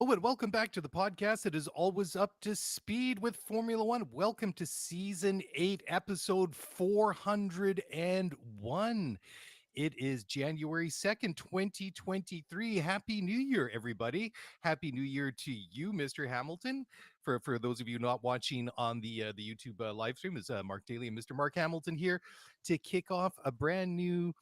Oh, and welcome back to the podcast that is always up to speed with Formula One. Welcome to season 8, episode 401. It is January 2nd, 2023. Happy New Year, everybody. Happy New Year to you, Mr. Hamilton. For those of you not watching on the YouTube live stream, is Mark Daly and Mr. Mark Hamilton here to kick off a brand new,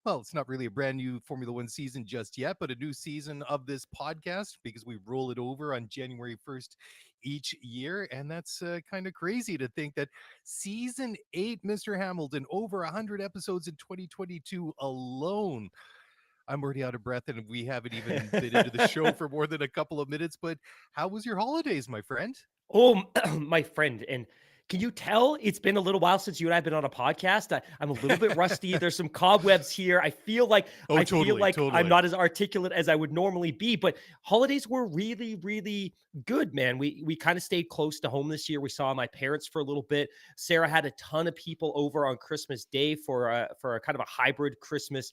well, it's not really a brand new Formula One season just yet, but a new season of this podcast because we roll it over on January 1st each year. And that's kind of crazy to think that season 8, Mr. Hamilton, over 100 episodes in 2022 alone. I'm already out of breath and we haven't even been into the show for more than a couple of minutes. But how was your holidays, my friend? Oh, my friend. And can you tell it's been a little while since you and I have been on a podcast? I'm a little bit rusty. There's some cobwebs here. I feel like Oh, totally, I'm totally. not as articulate as I would normally be, but holidays were really, really good, man. We kind of stayed close to home this year. We saw my parents for a little bit. Sarah had a ton of people over on Christmas Day for a kind of a hybrid Christmas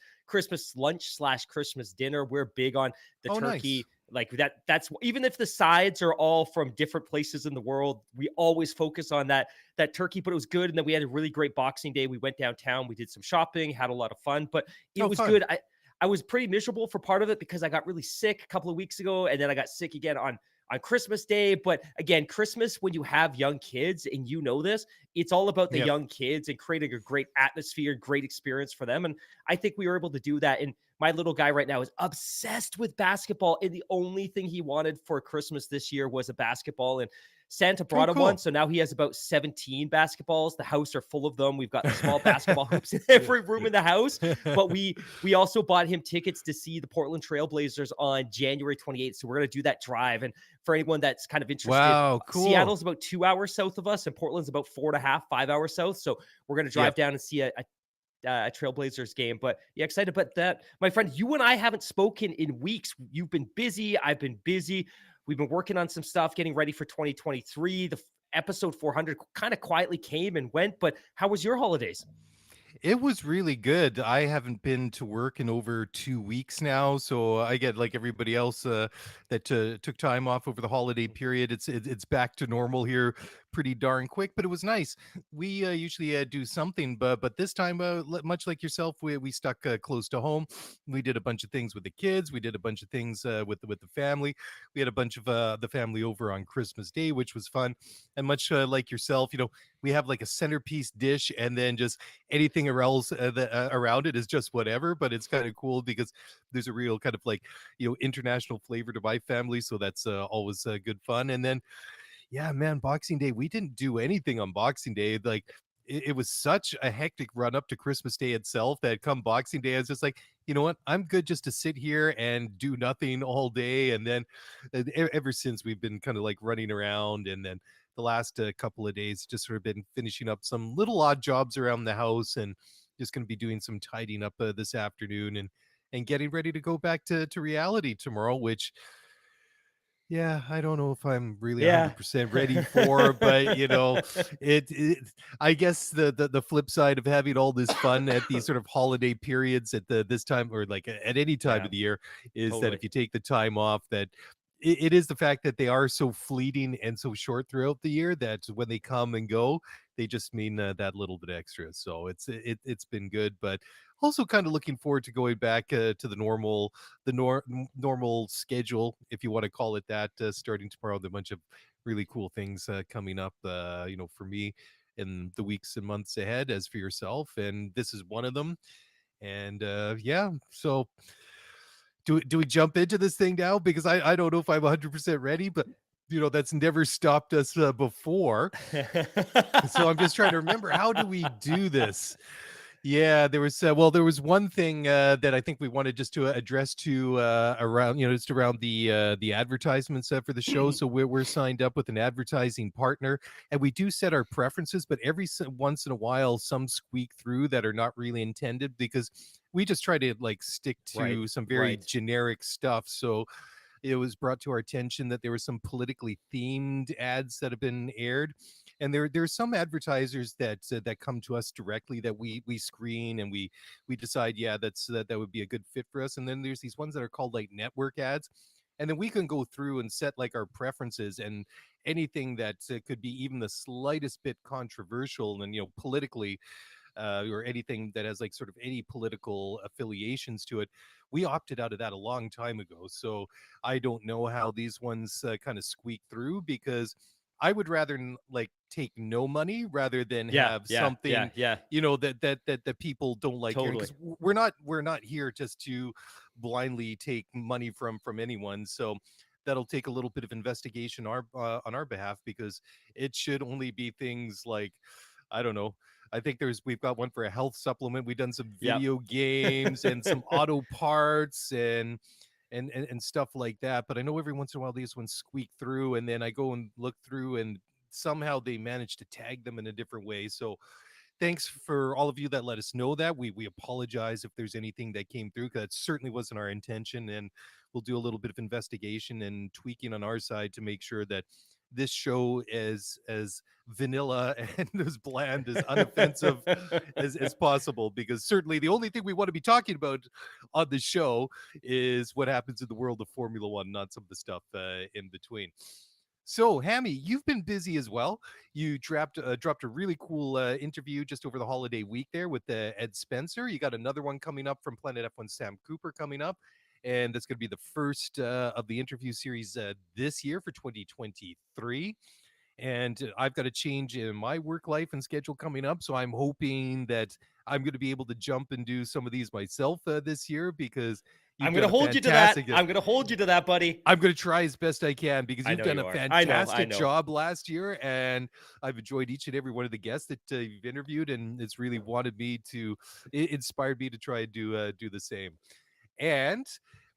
lunch slash Christmas dinner. We're big on the Oh, nice. turkey like that's even if the sides are all from different places in the world, we always focus on that turkey. But it was good, and then we had a really great Boxing Day. We went downtown, we did some shopping, had a lot of fun, but it Oh, was fun. good. I was pretty miserable for part of it because I got really sick a couple of weeks ago, and then I got sick again on Christmas Day. But again, Christmas, when you have young kids, and you know this, it's all about the Yep. young kids and creating a great atmosphere, great experience for them. And I think we were able to do that. And my little guy right now is obsessed with basketball. And the only thing he wanted for Christmas this year was a basketball. And Santa Oh, brought him one. cool. So now he has about 17 basketballs. The house are full of them. We've got small basketball hoops in every room in the house. But we also bought him tickets to see the Portland Trailblazers on January 28th. So we're going to do that drive. And for anyone that's kind of interested, Wow, cool. Seattle's about 2 hours south of us, and Portland's about 4.5, 5 hours south. So we're going to drive Yep. down and see a Trailblazers game. But yeah, excited about that. My friend, you and I haven't spoken in weeks. You've been busy. I've been busy. We've been working on some stuff, getting ready for 2023. The episode 400 kind of quietly came and went, but how was your holidays? It was really good. I haven't been to work in over 2 weeks now, so I get like everybody else that took time off over the holiday period. It's back to normal here, pretty darn quick. But it was nice. We usually do something, but this time, much like yourself, we stuck close to home. We did a bunch of things with the kids. We did a bunch of things with the family. We had a bunch of the family over on Christmas Day, which was fun. And much like yourself, we have like a centerpiece dish, and then just anything else around it is just whatever. But it's kind of cool because there's a real kind of like international flavor to my family, so that's always good fun. And then yeah, man, Boxing Day, we didn't do anything on Boxing Day. Like it was such a hectic run up to Christmas Day itself that come Boxing Day, I was just like, you know what? I'm good just to sit here and do nothing all day. And then ever since we've been kind of like running around, and then the last couple of days just sort of been finishing up some little odd jobs around the house, and just going to be doing some tidying up this afternoon, and getting ready to go back to reality tomorrow, which yeah, I don't know if I'm really Yeah. 100% ready for, but it I guess the flip side of having all this fun at these sort of holiday periods at this time, or like at any time Yeah, of the year, is that totally. if you take the time off, that it is the fact that they are so fleeting and so short throughout the year that when they come and go, they just mean that little bit extra. So it's been good, but also kind of looking forward to going back to the normal schedule, if you want to call it that, starting tomorrow. With a bunch of really cool things coming up, for me in the weeks and months ahead, as for yourself, and this is one of them. And yeah, so do we jump into this thing now? Because I don't know if I'm 100% ready, but that's never stopped us before. So I'm just trying to remember, how do we do this? Yeah, there was one thing that I think we wanted just to address to around just around the advertisements for the show. So we're signed up with an advertising partner, and we do set our preferences, but every once in a while some squeak through that are not really intended, because we just try to like stick Right, to some very right. generic stuff. So it was brought to our attention that there were some politically themed ads that have been aired, and there's some advertisers that come to us directly that we screen, and we decide, yeah, that would be a good fit for us. And then there's these ones that are called like network ads, and then we can go through and set like our preferences, and anything that could be even the slightest bit controversial and politically, or anything that has like sort of any political affiliations to it. We opted out of that a long time ago. So I don't know how these ones kind of squeak through, because I would rather like take no money rather than Yeah, have yeah, yeah, something, yeah. that people don't like hearing, Totally. because we're not here just to blindly take money from anyone. So that'll take a little bit of investigation on our behalf, because it should only be things like, I don't know. I think we've got one for a health supplement. We've done some Yep. video games and some auto parts and stuff like that. But I know every once in a while these ones squeak through, and then I go and look through, and somehow they manage to tag them in a different way. So thanks for all of you that let us know that. We apologize if there's anything that came through, because it certainly wasn't our intention, and we'll do a little bit of investigation and tweaking on our side to make sure that this show is as vanilla and as bland, as unoffensive as possible, because certainly the only thing we want to be talking about on the show is what happens in the world of Formula One, not some of the stuff in between. So, Hammy, you've been busy as well. You dropped a really cool interview just over the holiday week there with Ed Spencer. You got another one coming up from Planet F1 Sam Cooper coming up, and that's going to be the first of the interview series this year for 2023. And I've got a change in my work life and schedule coming up, so I'm hoping that I'm going to be able to jump and do some of these myself this year, because I'm you've gonna done a hold you to that. fantastic. I'm gonna hold you to that, buddy. I'm going to try as best I can, because I you've know done you a are. I know. I fantastic know. job last year, and I've enjoyed each and every one of the guests that you've interviewed, and it's really inspired me to try and do the same. And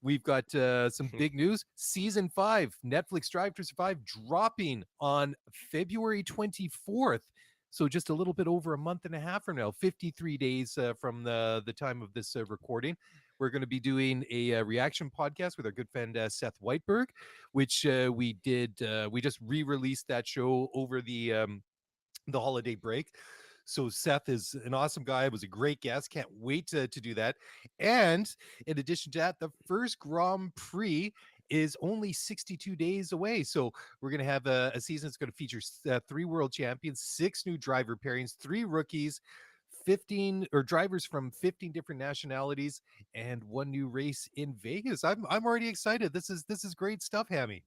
we've got some big news. Season 5, Netflix Drive to Survive, dropping on February 24th. So just a little bit over a month and a half from now, 53 days from the time of this recording. We're going to be doing a reaction podcast with our good friend Seth Whiteberg, which we did. We just re-released that show over the holiday break. So Seth is an awesome guy. Was a great guest. Can't wait to do that. And in addition to that, the first Grand Prix is only 62 days away. So we're going to have a season that's going to feature 3 world champions, 6 new driver pairings, 3 rookies, 15 or drivers from 15 different nationalities, and 1 new race in Vegas. I'm already excited. This is great stuff, Hammy.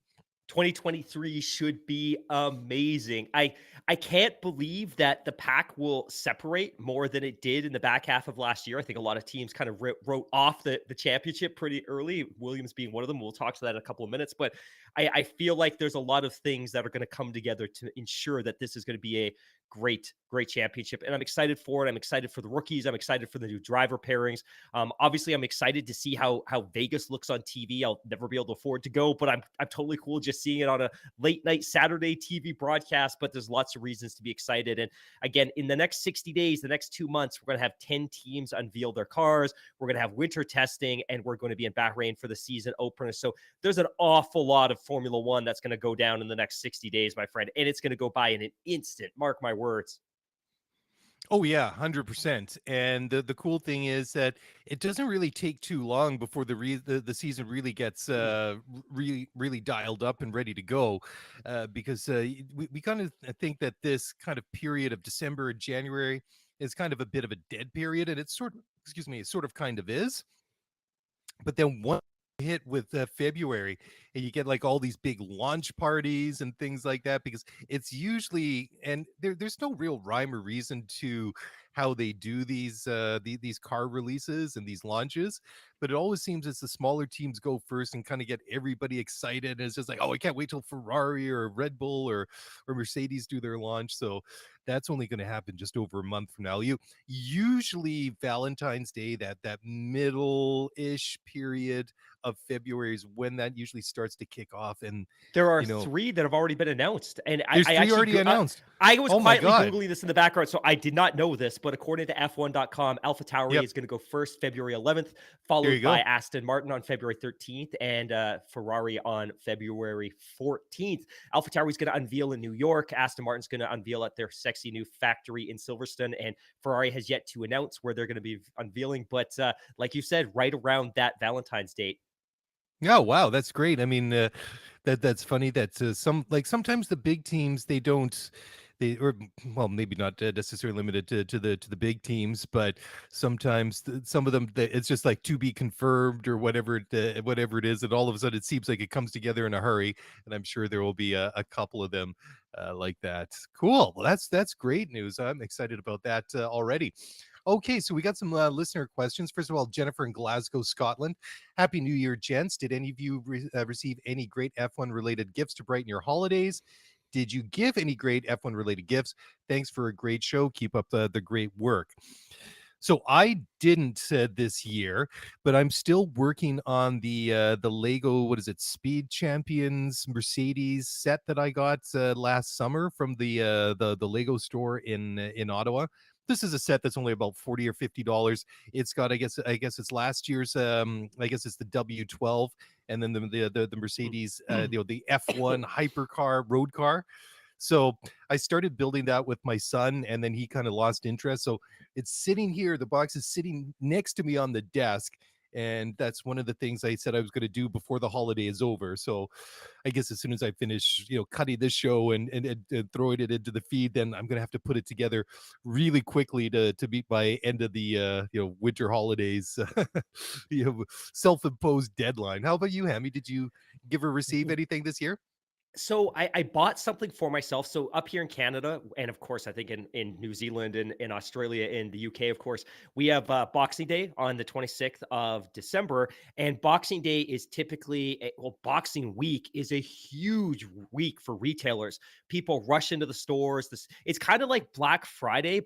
2023 should be amazing. I can't believe that the pack will separate more than it did in the back half of last year. I think a lot of teams kind of wrote off the championship pretty early, Williams being one of them. We'll talk to that in a couple of minutes, but I feel like there's a lot of things that are going to come together to ensure that this is going to be a great championship, and I'm excited for it. I'm excited for the rookies. I'm excited for the new driver pairings. Obviously, I'm excited to see how Vegas looks on TV. I'll never be able to afford to go, but I'm totally cool just seeing it on a late night Saturday TV broadcast. But there's lots of reasons to be excited. And again, in the next 60 days, the next 2 months, we're going to have 10 teams unveil their cars. We're going to have winter testing, and we're going to be in Bahrain for the season opener. So there's an awful lot of Formula One that's going to go down in the next 60 days, my friend, and it's going to go by in an instant. Mark my words. Oh yeah, 100%. And the cool thing is that it doesn't really take too long before the season really gets really dialed up and ready to go, because we kind of think that this kind of period of December and January is kind of a bit of a dead period, and it's it sort of kind of is. But then one hit with February, and you get like all these big launch parties and things like that, because it's usually, and there's no real rhyme or reason to how they do these car releases and these launches, but it always seems it's the smaller teams go first and kind of get everybody excited, and it's just like, oh, I can't wait till Ferrari or Red Bull or Mercedes do their launch. So that's only going to happen just over a month from now. You usually Valentine's Day, that middle-ish period of February, is when that usually starts to kick off. And There are you know 3 that have already been announced, and there's I 3 actually already announced. I was Oh my quietly god. Googling this in the background, so I did not know this, but according to F1.com, AlphaTauri Yep, is gonna go first, February 11th, there you followed by go. Aston Martin on February 13th, and Ferrari on February 14th. AlphaTauri is gonna unveil in New York. Aston Martin's gonna unveil at their sexy new factory in Silverstone, and Ferrari has yet to announce where they're gonna be unveiling, but like you said, right around that Valentine's date. Yeah, wow, that's great. I mean, that's funny that sometimes the big teams they don't they or well maybe not necessarily limited to the big teams, but sometimes some of them it's just like to be confirmed or whatever it is, and all of a sudden it seems like it comes together in a hurry. And I'm sure there will be a couple of them like that. Cool. Well, that's great news. I'm excited about that already. Okay, so we got some listener questions. First of all, Jennifer in Glasgow, Scotland. Happy New Year, gents. Did any of you receive any great F1 related gifts to brighten your holidays? Did you give any great F1 related gifts? Thanks for a great show. Keep up the great work. So I didn't this year, but I'm still working on the Lego, what is it, Speed Champions Mercedes set that I got last summer from the Lego store in Ottawa. This is a set that's only about $40 or $50. It's got, I guess it's last year's I guess it's the W12, and then the Mercedes the F1 hypercar road car. So I started building that with my son, and then he kind of lost interest. So it's sitting here. The box is sitting next to me on the desk. And that's one of the things I said I was going to do before the holiday is over. So I guess as soon as I finish, cutting this show and throwing it into the feed, then I'm going to have to put it together really quickly to meet my end of the winter holidays self-imposed deadline. How about you, Hammy? Did you give or receive anything this year? So I bought something for myself. So up here in Canada, and of course, I think in New Zealand and in Australia and the UK, of course, we have Boxing Day on the 26th of December. And Boxing Day is typically, well, Boxing Week is a huge week for retailers. People rush into the stores. It's kind of like Black Friday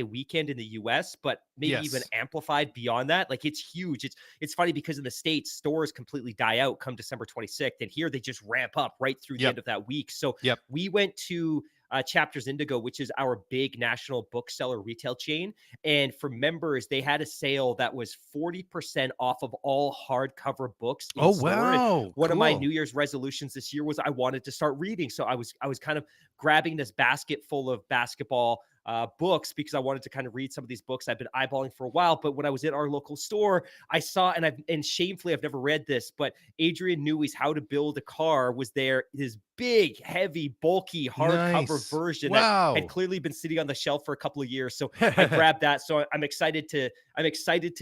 weekend in the US, but maybe even Yes. amplified beyond that. Like it's huge. It's funny because in the States, stores completely die out come December 26th. And here they just ramp up right through the end Yep. of that week. So Yep. we went to Chapters Indigo, which is our big national bookseller retail chain. And for members, they had a sale that was 40% off of all hardcover books in Oh, store. And wow. one of my New Cool. Year's resolutions this year was I wanted to start reading. So I was kind of grabbing this basket full of basketball books because I wanted to kind of read some of these books I've been eyeballing for a while. But when I was in our local store, I saw, and shamefully I've never read this, but Adrian Newey's How to Build a Car was there. His big, heavy, bulky hardcover Nice. version that had Wow. clearly been sitting on the shelf for a couple of years. So I grabbed that. So I'm excited to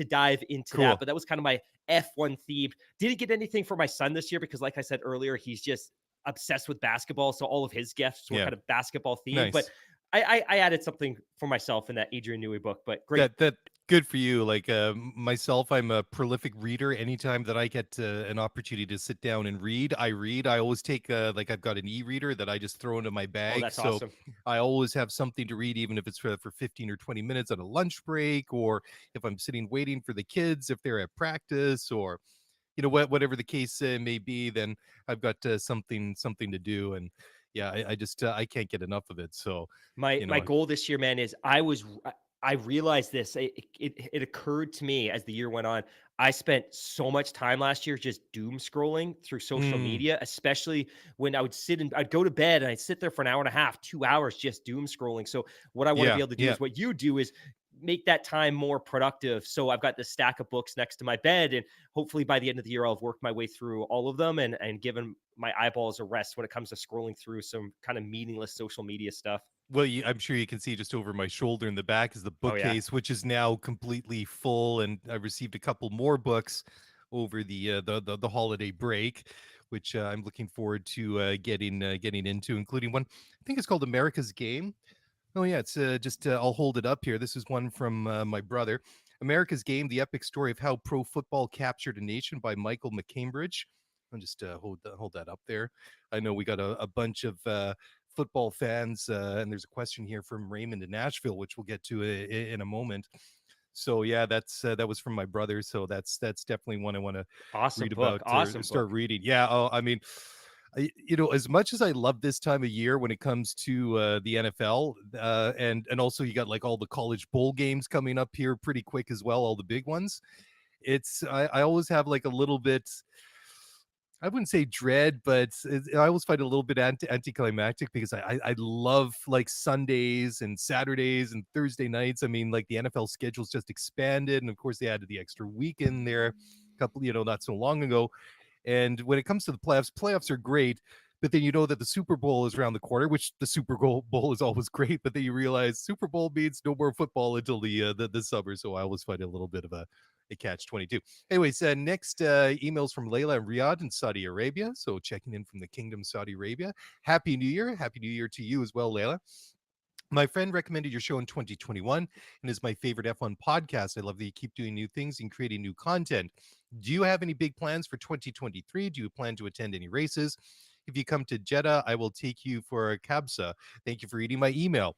dive into that. Cool. But that was kind of my F1 theme. Didn't get anything for my son this year because, like I said earlier, he's just obsessed with basketball. So all of his gifts were Yeah. kind of basketball themed. But Nice. I added something for myself in that Adrian Newey book. But great. That good for you. Like myself, I'm a prolific reader. Anytime that I get an opportunity to sit down and read, I read. I always take like I've got an e-reader that I just throw into my Oh, bag. that's So awesome. I always have something to read, even if it's for 15 or 20 minutes on a lunch break, or if I'm sitting waiting for the kids, if they're at practice, or whatever the case may be, then I've got something to do. And yeah, I just I can't get enough of it. So My goal this year, man, is I realized this. It occurred to me as the year went on. I spent so much time last year just doom scrolling through social mm, media, especially when I'd go to bed and I'd sit there for an hour and a half, 2 hours just doom scrolling. So what I want to be yeah, able to do yeah. is what you do is make that time more productive. So I've got this stack of books next to my bed, and hopefully by the end of the year, I'll have worked my way through all of them and given my eyeballs a rest when it comes to scrolling through some kind of meaningless social media stuff. Well, I'm sure you can see just over my shoulder in the back is the Oh yeah. bookcase, which is now completely full, and I received a couple more books over the holiday break, which I'm looking forward to getting into, including one I think it's called America's Game. Oh yeah, it's just I'll hold it up here. This is one from my brother. America's Game: The Epic Story of How Pro Football Captured a Nation by Michael McCambridge. I'll just hold that up there. I know we got a bunch of football fans, and there's a question here from Raymond in Nashville, which we'll get to in a moment. So yeah, that was from my brother. So that's definitely one I want to Awesome read book. about or Awesome start book. reading. Yeah. Oh, I mean, as much as I love this time of year when it comes to the NFL, and also you got like all the college bowl games coming up here pretty quick as well, all the big ones. I always have like a little bit. I wouldn't say dread, but I always find it a little bit anticlimactic because I love like Sundays and Saturdays and Thursday nights. I mean, like the NFL schedule's just expanded, and of course they added the extra week in there a couple, not so long ago. And when it comes to the playoffs are great, but then you know that the Super Bowl is around the corner, which the Bowl is always great. But then you realize Super Bowl means no more football until the summer. So I always find it a little bit of a catch 22. Anyways, next emails from Layla and Riyadh in Saudi Arabia. So checking in from the Kingdom Saudi Arabia. Happy New Year! Happy New Year to you as well, Layla. My friend recommended your show in 2021 and is my favorite F1 podcast. I love that you keep doing new things and creating new content. Do you have any big plans for 2023? Do you plan to attend any races? If you come to Jeddah, I will take you for a kabsa. Thank you for reading my email.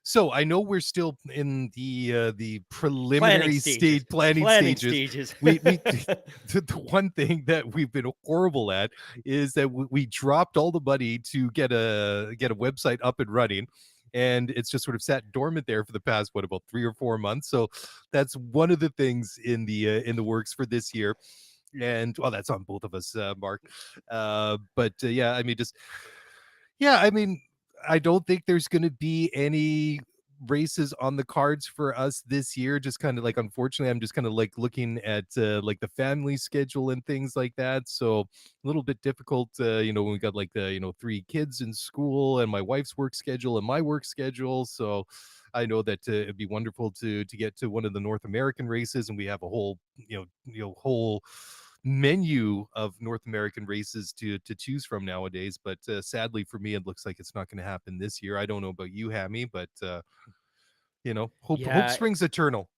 So I know we're still in the Planning preliminary stages. planning Planning stages. stages. We the one thing that we've been horrible at is that we dropped all the money to get a website up and running, and it's just sort of sat dormant there for the past about 3 or 4 months. So that's one of the things in the works for this year. And well, that's on both of us, Mark. But yeah, I mean, just yeah, I mean, I don't think there's going to be any races on the cards for us this year. Just kind of like, unfortunately, I'm just kind of like looking at like the family schedule and things like that. So a little bit difficult, when we got like the 3 kids in school and my wife's work schedule and my work schedule. So I know that it'd be wonderful to get to one of the North American races, and we have a whole whole menu of North American races to choose from nowadays. But sadly for me, it looks like it's not going to happen this year. I don't know about you, Hammy, but hope Yeah, springs eternal.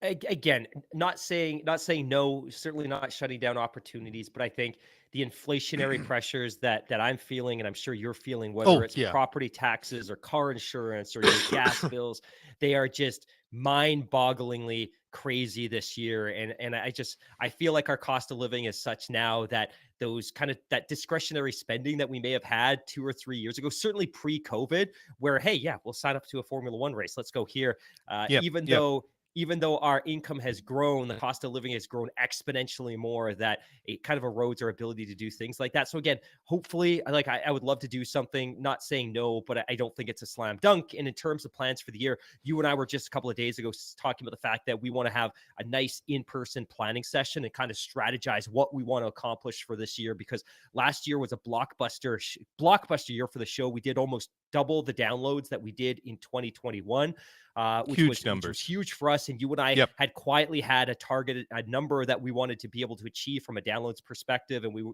Again, not saying no, certainly not shutting down opportunities, but I think the inflationary pressures that I'm feeling, and I'm sure you're feeling, whether Oh it's yeah. property taxes or car insurance or your gas bills, they are just mind-bogglingly crazy this year. And I feel like our cost of living is such now that those kind of that discretionary spending that we may have had 2 or 3 years ago, certainly pre-COVID, where hey, yeah, we'll sign up to a Formula One race. Let's go here. Yep. Yep. Even though our income has grown, the cost of living has grown exponentially more, that it kind of erodes our ability to do things like that. So again, hopefully, I would love to do something, not saying no, but I don't think it's a slam dunk. And in terms of plans for the year, you and I were just a couple of days ago talking about the fact that we want to have a nice in-person planning session and kind of strategize what we want to accomplish for this year, because last year was a blockbuster year for the show. We did almost double the downloads that we did in 2021, which was Numbers. huge for us. And you and I Yep. had quietly had a number that we wanted to be able to achieve from a downloads perspective, and we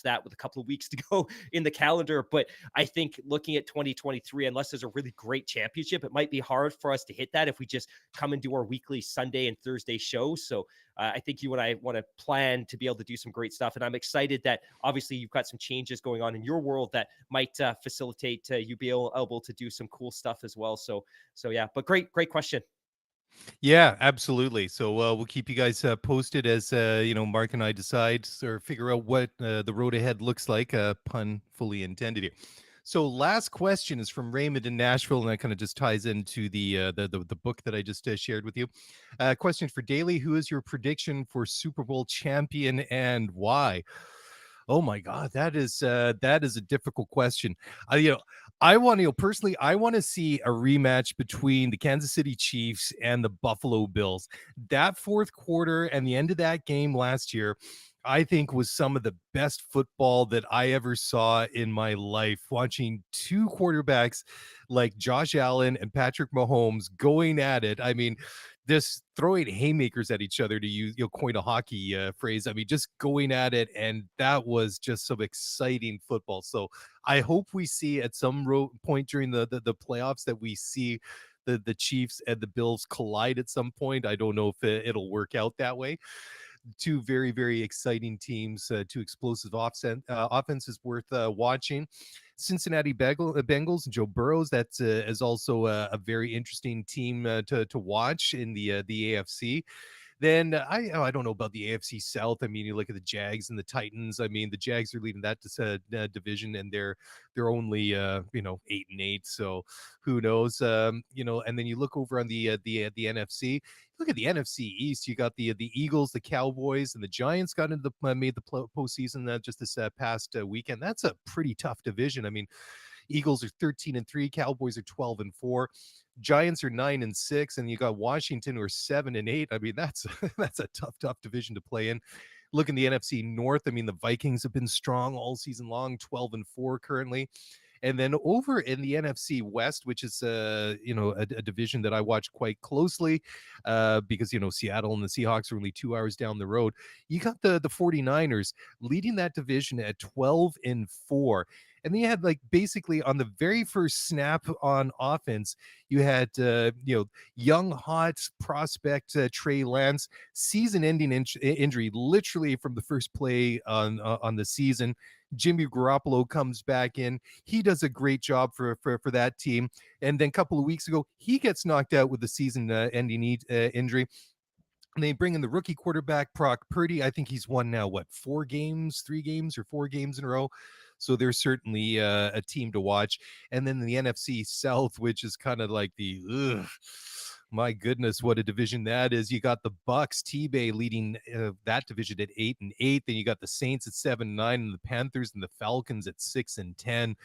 that with a couple of weeks to go in the calendar. But I think looking at 2023, unless there's a really great championship, it might be hard for us to hit that if we just come and do our weekly Sunday and Thursday shows. So I think you and I want to plan to be able to do some great stuff. And I'm excited that obviously you've got some changes going on in your world that might facilitate you be able to do some cool stuff as well. So yeah, but great question. Yeah, absolutely. So we'll keep you guys posted as Mark and I decide or figure out what the road ahead looks like. Pun fully intended here. So last question is from Raymond in Nashville, and that kind of just ties into the book that I just shared with you. Question for Daly: who is your prediction for Super Bowl champion and why? Oh my God, that is a difficult question. I want to personally, I want to see a rematch between the Kansas City Chiefs and the Buffalo Bills. That fourth quarter and the end of that game last year, I think was some of the best football that I ever saw in my life. Watching 2 quarterbacks like Josh Allen and Patrick Mahomes going at it. I mean, just throwing haymakers at each other, to use coin a hockey phrase. I mean, just going at it, and that was just some exciting football. So I hope we see at some point during the playoffs that we see the Chiefs and the Bills collide at some point. I don't know if it'll work out that way. Two very, very exciting teams, two explosive offenses worth watching. Cincinnati Bengals and Joe Burrows. That is also a very interesting team to watch in the AFC. Then I don't know about the AFC South. I mean, you look at the Jags and the Titans. I mean, the Jags are leading that division, and they're only 8-8. So who knows? And then you look over on the NFC. Look at the NFC East. You got the Eagles, the Cowboys, and the Giants got into made the postseason just this past weekend. That's a pretty tough division. I mean, Eagles are 13-3, Cowboys are 12-4, Giants are 9-6, and you got Washington who are 7-8. I mean, that's that's a tough division to play in. look in the NFC North, I mean, the Vikings have been strong all season long, 12-4 currently. And then over in the NFC West, which is a division that I watch quite closely, because Seattle and the Seahawks are only 2 hours down the road. You got the 49ers leading that division at 12-4. And they had, like, basically on the very first snap on offense, you had young hot prospect Trey Lance, season-ending injury literally from the first play on the season. Jimmy Garoppolo comes back in. He does a great job for that team. And then a couple of weeks ago, he gets knocked out with the season-ending injury. And they bring in the rookie quarterback, Brock Purdy. I think he's won now, what, 3 games or 4 games in a row. So they're certainly a team to watch. And then the NFC South, which is kind of like my goodness, what a division that is. You got the Bucks, T-Bay leading that division at 8-8. Then you got the Saints at 7-9, and the Panthers and the Falcons at 6-10.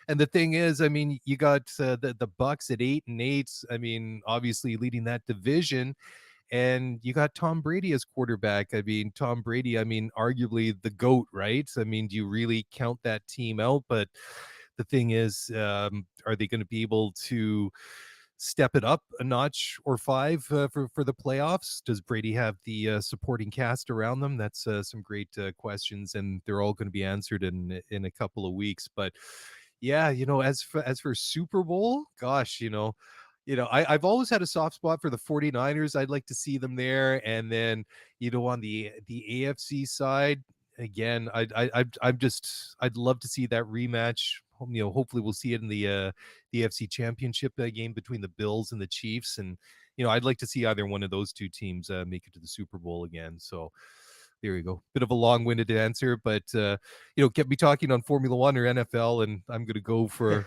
And the thing is, I mean, you got the Bucks at 8-8. I mean, obviously leading that division. And you got Tom Brady as quarterback. I mean, Tom Brady, I mean, arguably the GOAT, right? I mean, do you really count that team out? But the thing is, are they going to be able to step it up a notch or five for the playoffs? Does Brady have the supporting cast around them? That's some great questions, and they're all going to be answered in a couple of weeks. But yeah, as for Super Bowl, gosh, I've always had a soft spot for the 49ers. I'd like to see them there. And then, on the AFC side, again, I'd love to see that rematch. Hopefully we'll see it in the AFC Championship game between the Bills and the Chiefs. And, I'd like to see either one of those two teams make it to the Super Bowl again. So there you go. Bit of a long-winded answer, but get me talking on Formula One or NFL, and I'm going to go for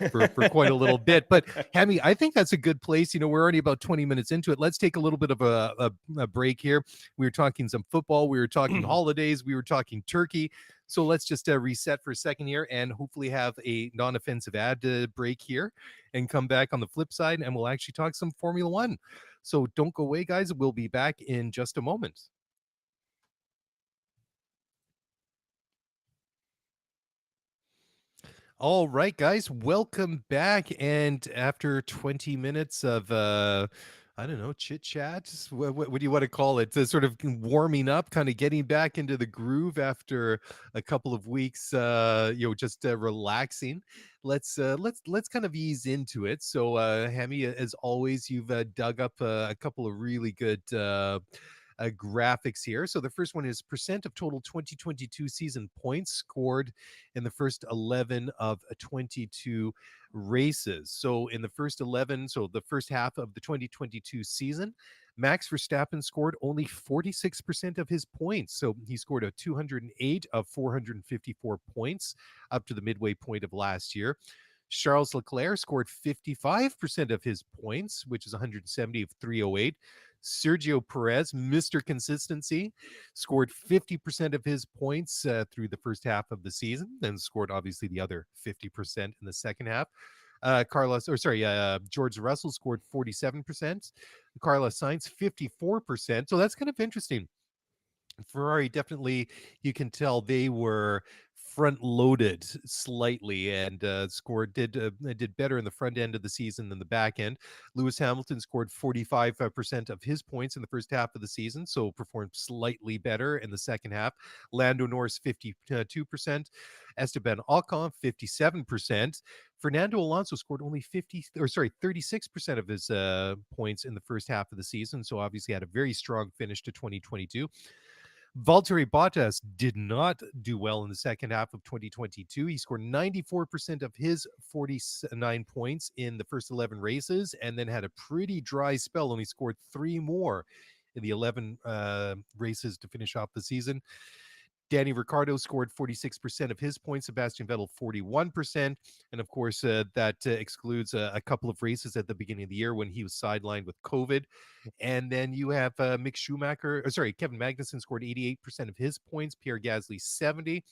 quite a little bit. But Hammy, I think that's a good place. We're already about 20 minutes into it. Let's take a little bit of a break here. We were talking some football. We were talking holidays. We were talking turkey. So let's just reset for a second here and hopefully have a non-offensive ad break here and come back on the flip side, and we'll actually talk some Formula One. So don't go away, guys. We'll be back in just a moment. All right, guys, welcome back. And after 20 minutes of, I don't know, chit chat, what do you want to call it? Sort of warming up, kind of getting back into the groove after a couple of weeks, just relaxing. Let's kind of ease into it. So, Hammy, as always, you've dug up a couple of really good graphics here. So the first one is percent of total 2022 season points scored in the first 11 of 22 races. So in the first 11, so the first half of the 2022 season, Max Verstappen scored only 46% of his points. So he scored a 208 of 454 points up to the midway point of last year. Charles Leclerc scored 55% of his points, which is 170 of 308. Sergio Perez, Mr. Consistency, scored 50% of his points through the first half of the season, then scored obviously the other 50% in the second half. George Russell scored 47%. Carlos Sainz, 54%. So that's kind of interesting. Ferrari definitely, you can tell they were front loaded slightly and did better in the front end of the season than the back end. Lewis Hamilton scored 45% of his points in the first half of the season, so performed slightly better in the second half. Lando Norris 52%, Esteban Ocon 57%. Fernando Alonso scored only 36% of his points in the first half of the season, so obviously had a very strong finish to 2022. Valtteri Bottas did not do well in the second half of 2022. He scored 94% of his 49 points in the first 11 races and then had a pretty dry spell. Only scored 3 more in the 11 races to finish off the season. Danny Ricciardo scored 46% of his points, Sebastian Vettel 41%. And of course, that excludes a couple of races at the beginning of the year when he was sidelined with COVID. And then you have Kevin Magnussen scored 88% of his points, Pierre Gasly 70.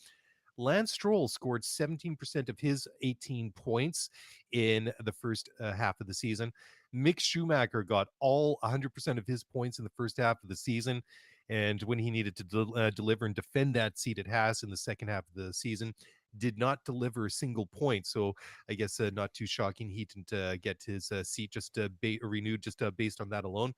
Lance Stroll scored 17% of his 18 points in the first half of the season. Mick Schumacher got all 100% of his points in the first half of the season. And when he needed to deliver and defend that seat at Haas in the second half of the season, did not deliver a single point. So I guess not too shocking he didn't get his seat just renewed just based on that alone.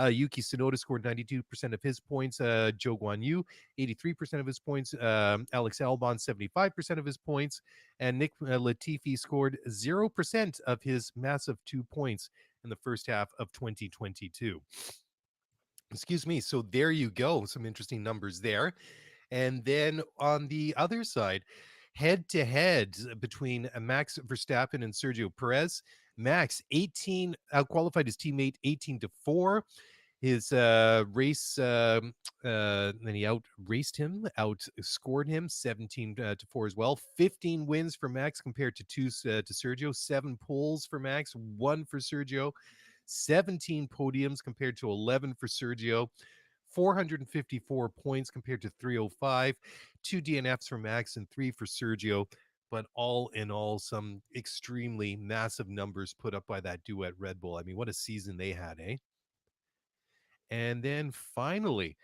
Yuki Tsunoda scored 92% of his points. Joe Guan Yu, 83% of his points. Alex Albon, 75% of his points. And Nick Latifi scored 0% of his massive 2 points in the first half of 2022. Excuse me. So there you go. Some interesting numbers there. And then on the other side, head to head between Max Verstappen and Sergio Perez. Max 18 outqualified his teammate 18-4. His race, then he out raced him, outscored him 17-4 as well. 15 wins for Max compared to 2 to Sergio. 7 poles for Max, 1 for Sergio. 17 podiums compared to 11 for Sergio. 454 points compared to 305. 2 DNFs for Max and 3 for Sergio. But all in all, some extremely massive numbers put up by that duet Red Bull. I mean, what a season they had, eh? And then finally,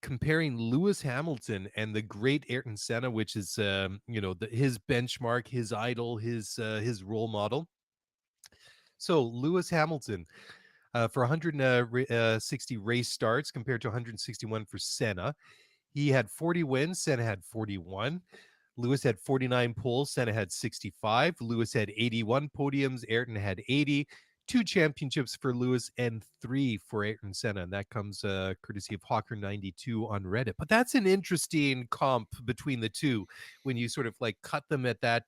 comparing Lewis Hamilton and the great Ayrton Senna, which is his benchmark, his idol, his role model. So Lewis Hamilton, for 160 race starts compared to 161 for Senna. He had 40 wins. Senna had 41. Lewis had 49 poles. Senna had 65. Lewis had 81 podiums. Ayrton had 80. 2 championships for Lewis and 3 for Ayrton Senna. And that comes courtesy of Hawker92 on Reddit. But that's an interesting comp between the two when you sort of like cut them at that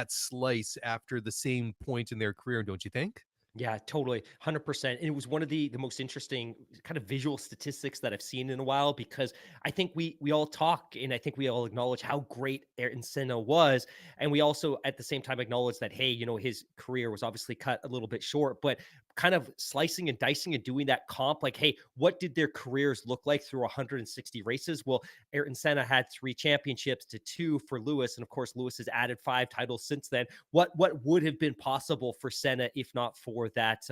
slice after the same point in their career, don't you think? Yeah, totally. 100%. And it was one of the most interesting kind of visual statistics that I've seen in a while, because I think we all talk, and I think we all acknowledge how great Ayrton Senna was. And we also at the same time acknowledge that, hey, his career was obviously cut a little bit short, but kind of slicing and dicing and doing that comp, like, hey, what did their careers look like through 160 races? Well, Ayrton Senna had 3 championships to 2 for Lewis. And of course, Lewis has added 5 titles since then. What would have been possible for Senna if not for that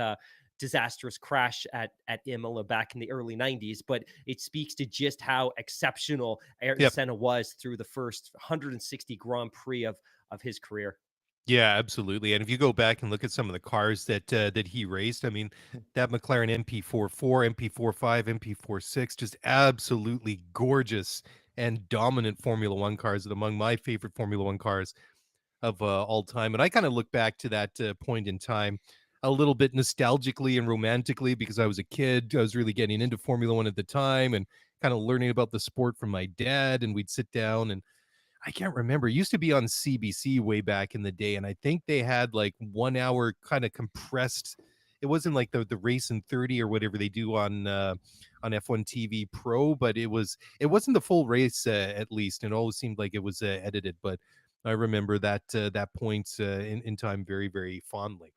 disastrous crash at Imola back in the early 90s? But it speaks to just how exceptional Ayrton Senna was through the first 160 Grand Prix of his career. Yeah, absolutely. And if you go back and look at some of the cars that he raced, I mean, that McLaren MP44, MP45, MP46, just absolutely gorgeous and dominant Formula One cars, and among my favorite Formula One cars of all time. And I kind of look back to that point in time a little bit nostalgically and romantically, because I was a kid. I was really getting into Formula One at the time and kind of learning about the sport from my dad. And we'd sit down, and I can't remember. It used to be on CBC way back in the day, and I think they had like 1 hour kind of compressed. It wasn't like the race in 30 or whatever they do on F1 TV Pro, but it wasn't the full race at least. And it always seemed like it was edited, but I remember that point in time very, very fondly.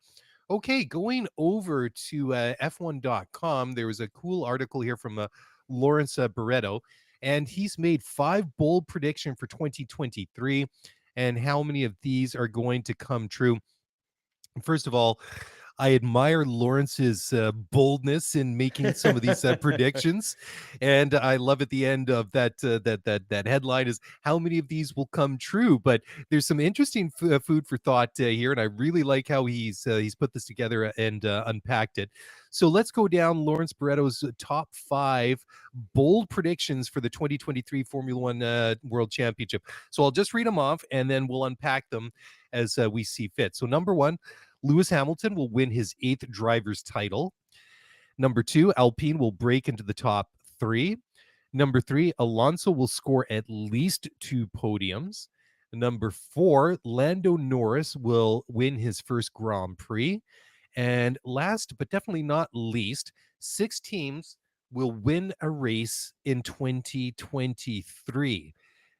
Okay, going over to F1.com, there was a cool article here from Lawrence Barretto, and he's made 5 bold prediction for 2023, and how many of these are going to come true. First of all, I admire Lawrence's boldness in making some of these predictions, and I love at the end of that headline is how many of these will come true. But there's some interesting food for thought here, and I really like how he's put this together and unpacked it. So let's go down Lawrence Barretto's top 5 bold predictions for the 2023 Formula One World Championship. So I'll just read them off, and then we'll unpack them as we see fit. So number 1. Lewis Hamilton will win his 8th driver's title. Number 2, Alpine will break into the top 3. Number 3, Alonso will score at least 2 podiums. Number 4, Lando Norris will win his first Grand Prix. And last but definitely not least, 6 teams will win a race in 2023.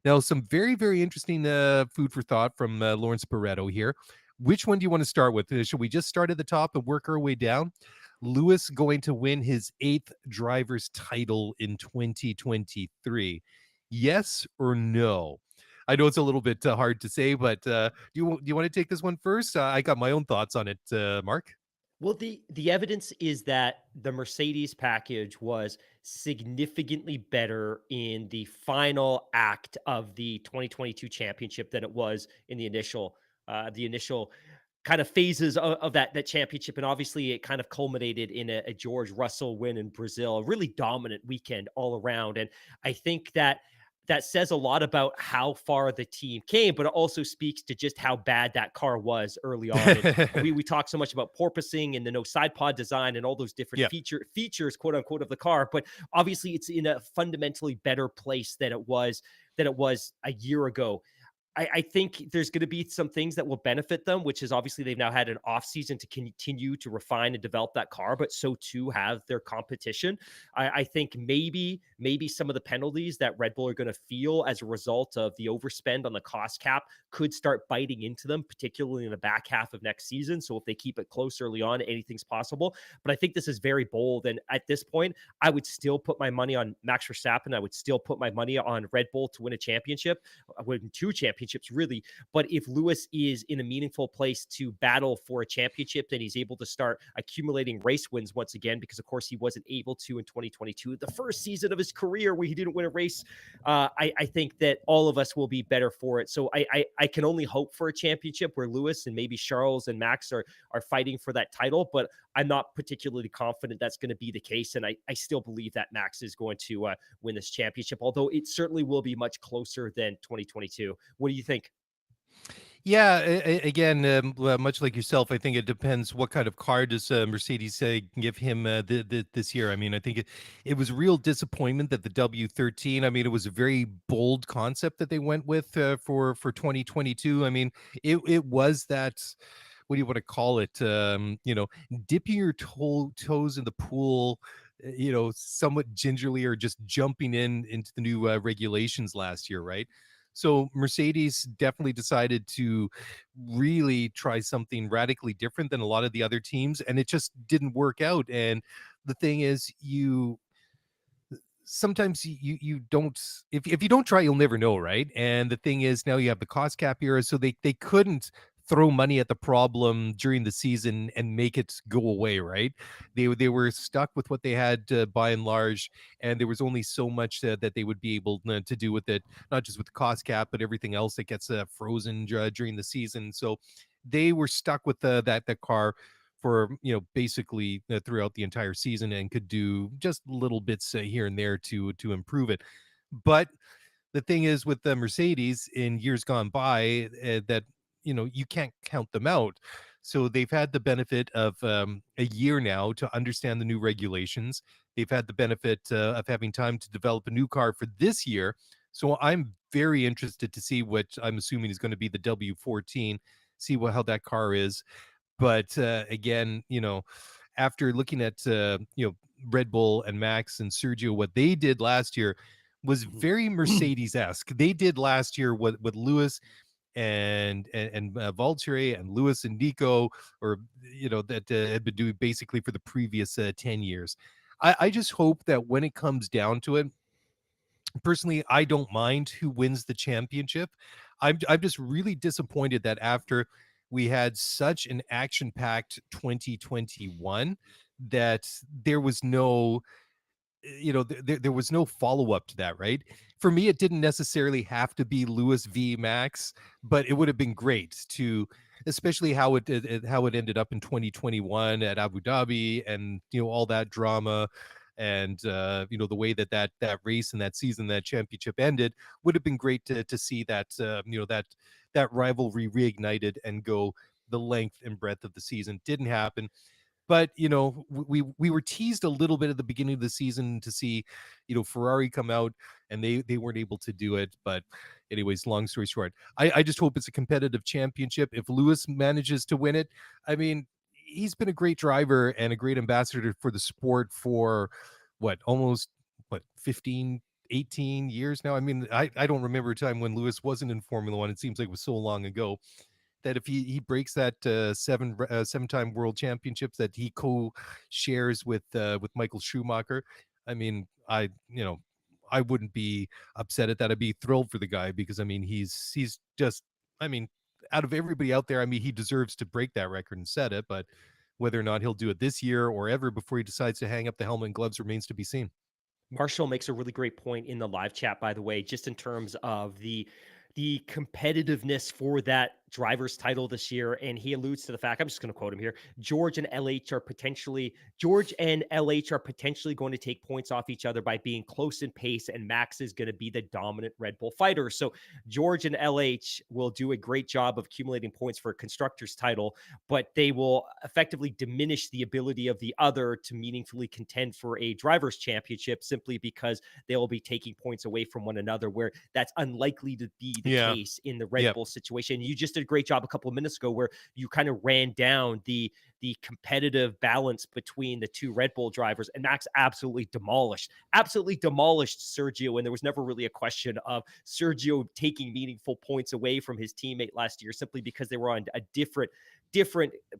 Now, some very, very interesting food for thought from Lawrence Barretto here. Which one do you want to start with? Should we just start at the top and work our way down? Lewis going to win his 8th driver's title in 2023. Yes or no? I know it's a little bit hard to say, but do you want to take this one first? I got my own thoughts on it, Mark. Well, the evidence is that the Mercedes package was significantly better in the final act of the 2022 championship than it was in the initial kind of phases of that championship. And obviously it kind of culminated in a George Russell win in Brazil, a really dominant weekend all around. And I think that says a lot about how far the team came, but it also speaks to just how bad that car was early on. And we talk so much about porpoising and the no side pod design and all those different Yeah. features, quote unquote, of the car. But obviously, it's in a fundamentally better place than it was a year ago. I think there's going to be some things that will benefit them, which is obviously they've now had an off season to continue to refine and develop that car, but so too have their competition. I think maybe some of the penalties that Red Bull are going to feel as a result of the overspend on the cost cap could start biting into them, particularly in the back half of next season. So if they keep it close early on, anything's possible. But I think this is very bold, and at this point, I would still put my money on Max Verstappen. I would still put my money on Red Bull to win a championship, win two championships, really. But if Lewis is in a meaningful place to battle for a championship, then he's able to start accumulating race wins once again, because, of course, he wasn't able to in 2022, the first season of his career where he didn't win a race. I think that all of us will be better for it. So I can only hope for a championship where Lewis and maybe Charles and Max are fighting for that title, but I'm not particularly confident that's going to be the case. And I still believe that Max is going to win this championship, although it certainly will be much closer than 2022. What do you think? Yeah, again, much like yourself, I think it depends what kind of car does Mercedes give him this year. I mean, I think it was a real disappointment that the W13. I mean, it was a very bold concept that they went with for 2022. I mean, it was that. What do you want to call it? Dipping your toes in the pool, somewhat gingerly, or just jumping into the new regulations last year, right? So Mercedes definitely decided to really try something radically different than a lot of the other teams, and it just didn't work out. And the thing is, sometimes you don't, if you don't try, you'll never know, right? And the thing is, now you have the cost cap era, so they couldn't throw money at the problem during the season and make it go away, right? They were stuck with what they had by and large, and there was only so much that they would be able to do with it, not just with the cost cap, but everything else that gets frozen during the season. So they were stuck with that car for basically throughout the entire season, and could do just little bits here and there to improve it. But the thing is, with the Mercedes in years gone by, that you can't count them out. So they've had the benefit of a year now to understand the new regulations. They've had the benefit of having time to develop a new car for this year. So I'm very interested to see what I'm assuming is going to be the W14, see how that car is. But again, after looking at Red Bull and Max and Sergio, what they did last year was very Mercedes-esque. They did last year what Lewis and Valtteri and Lewis and Nico, or that had been doing basically for the previous 10 years. I just hope that when it comes down to it, personally, I don't mind who wins the championship. I'm just really disappointed that after we had such an action-packed 2021, that there was no there was no follow-up to that, right? For me, it didn't necessarily have to be Lewis v Max, but it would have been great to, especially how it ended up in 2021 at Abu Dhabi, and all that drama, and the way that race and that season, that championship ended, would have been great to see that that rivalry reignited and go the length and breadth of the season. Didn't happen. But we were teased a little bit at the beginning of the season to see Ferrari come out, and they weren't able to do it. But anyways, long story short, I just hope it's a competitive championship. If Lewis manages to win it, I mean, he's been a great driver and a great ambassador for the sport for almost 15 18 years now. I mean, I don't remember a time when Lewis wasn't in Formula One. It seems like it was so long ago, that if he breaks that 7-time world championships that he co-shares with Michael Schumacher, I mean, I wouldn't be upset at that. I'd be thrilled for the guy, because I mean, he's just, I mean, out of everybody out there, I mean, he deserves to break that record and set it. But whether or not he'll do it this year or ever before he decides to hang up the helmet and gloves remains to be seen. Marshall makes a really great point in the live chat, by the way, just in terms of the competitiveness for that driver's title this year. And he alludes to the fact, I'm just going to quote him here. George and LH are potentially going to take points off each other by being close in pace, and Max is going to be the dominant Red Bull fighter. So George and LH will do a great job of accumulating points for a constructor's title, but they will effectively diminish the ability of the other to meaningfully contend for a driver's championship simply because they will be taking points away from one another, where that's unlikely to be the Yeah. case in the Red Yep. Bull situation. You just did a great job a couple of minutes ago where you kind of ran down the competitive balance between the two Red Bull drivers, and Max absolutely demolished Sergio. And there was never really a question of Sergio taking meaningful points away from his teammate last year simply because they were on a different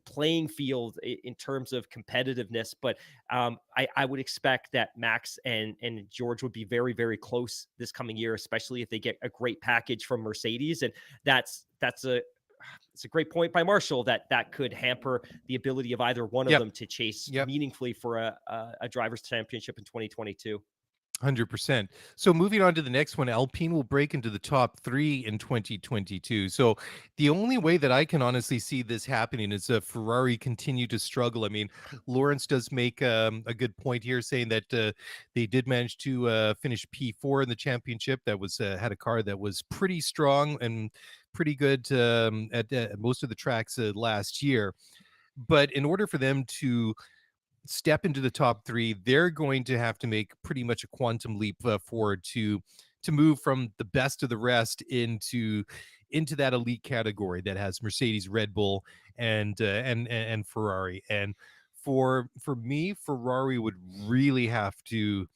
playing field in terms of competitiveness. But I would expect that Max and George would be very, very close this coming year, especially if they get a great package from Mercedes. And that's a it's a great point by Marshall that that could hamper the ability of either one of Yep. them to chase Yep. meaningfully for a driver's championship in 2022. 100%. So moving on to the next one, Alpine will break into the top three in 2022. So the only way that I can honestly see this happening is if Ferrari continue to struggle. I mean, Lawrence does make a good point here, saying that they did manage to finish P4 in the championship. That was had a car that was pretty strong and pretty good at most of the tracks last year. But in order for them to step into the top three, they're going to have to make pretty much a quantum leap forward to move from the best of the rest into that elite category that has Mercedes, Red Bull, and Ferrari. And for me, Ferrari would really have to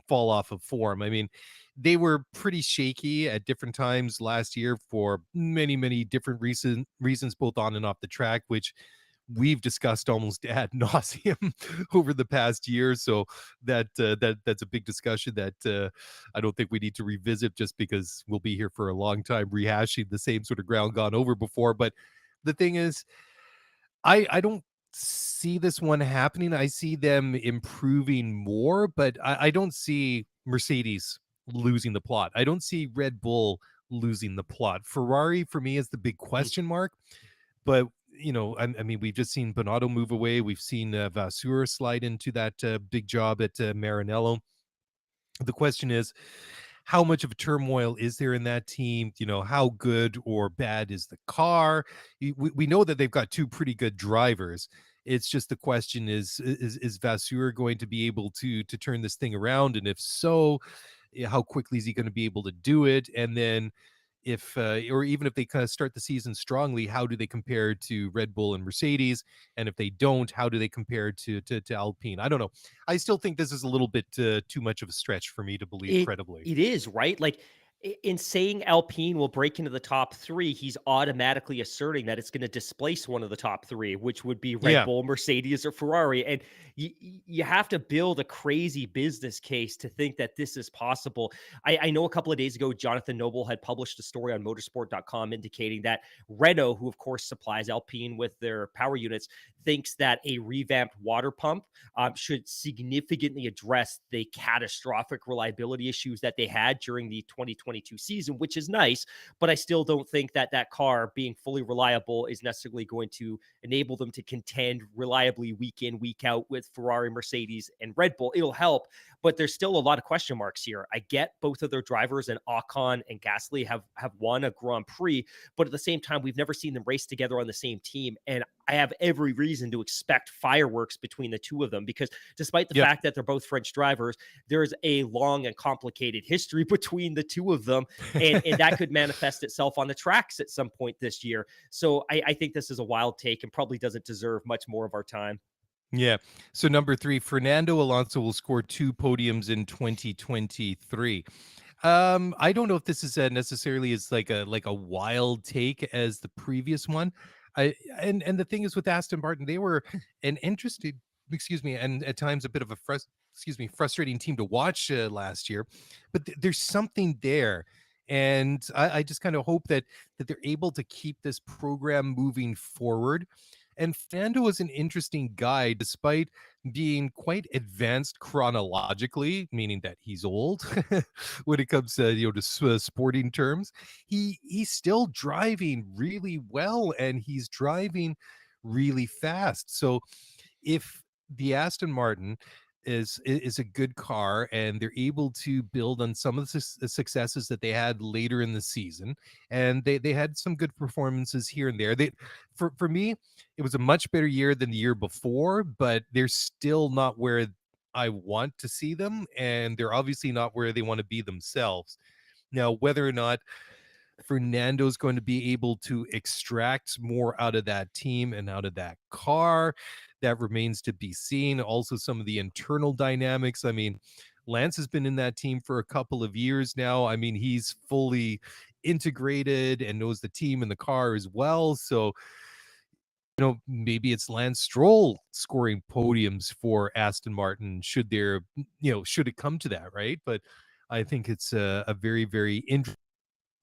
fall off of form. I mean, they were pretty shaky at different times last year for many different reasons, both on and off the track, which we've discussed almost ad nauseum over the past year. So that's a big discussion that I don't think we need to revisit, just because we'll be here for a long time rehashing the same sort of ground gone over before. But the thing is, I don't see this one happening. I see them improving more, but I don't see Mercedes losing the plot. I don't see Red Bull losing the plot. Ferrari for me is the big Mm. question mark. But I mean, we've just seen Bonotto move away. We've seen Vasseur slide into that big job at Maranello. The question is, how much of a turmoil is there in that team? How good or bad is the car? We know that they've got two pretty good drivers. It's just the question is Vasseur going to be able to turn this thing around? And if so, how quickly is he going to be able to do it? And then if or even if they kind of start the season strongly, how do they compare to Red Bull and Mercedes? And if they don't, how do they compare to Alpine? I don't know. I still think this is a little bit too much of a stretch for me to believe It credibly. it is, right? Like, in saying Alpine will break into the top 3, he's automatically asserting that it's gonna displace one of the top 3, which would be Red Yeah. Bull, Mercedes, or Ferrari, and you have to build a crazy business case to think that this is possible. I know a couple of days ago, Jonathan Noble had published a story on motorsport.com indicating that Renault, who of course supplies Alpine with their power units, thinks that a revamped water pump should significantly address the catastrophic reliability issues that they had during the 2022 season, which is nice. But I still don't think that that car being fully reliable is necessarily going to enable them to contend reliably week in, week out with Ferrari, Mercedes, and Red Bull. It'll help, but there's still a lot of question marks here. I get both of their drivers, and Ocon and Gasly have won a Grand Prix, but at the same time, we've never seen them race together on the same team. And I have every reason to expect fireworks between the two of them because despite the Yep. fact that they're both French drivers, there's a long and complicated history between the two of them. And that could manifest itself on the tracks at some point this year. So I think this is a wild take and probably doesn't deserve much more of our time. Yeah. So number three, Fernando Alonso will score two podiums in 2023. I don't know if this is necessarily as like a wild take as the previous one. And the thing is with Aston Martin, they were an interesting, excuse me, and at times a bit of a frustrating team to watch last year. But there's something there, and I just kind of hope that they're able to keep this program moving forward. And Fernando is an interesting guy, despite being quite advanced chronologically, meaning that he's old when it comes to sporting terms. He's still driving really well, and he's driving really fast. So if the Aston Martin is a good car and they're able to build on some of the successes that they had later in the season, and they had some good performances here and there. They for me, it was a much better year than the year before, but they're still not where I want to see them, and they're obviously not where they want to be themselves. Now, whether or not Fernando's going to be able to extract more out of that team and out of that car, that remains to be seen. Also, some of the internal dynamics. I mean, Lance has been in that team for a couple of years now. I mean, he's fully integrated and knows the team and the car as well. So, maybe it's Lance Stroll scoring podiums for Aston Martin should should it come to that, right? But I think it's a very, very interesting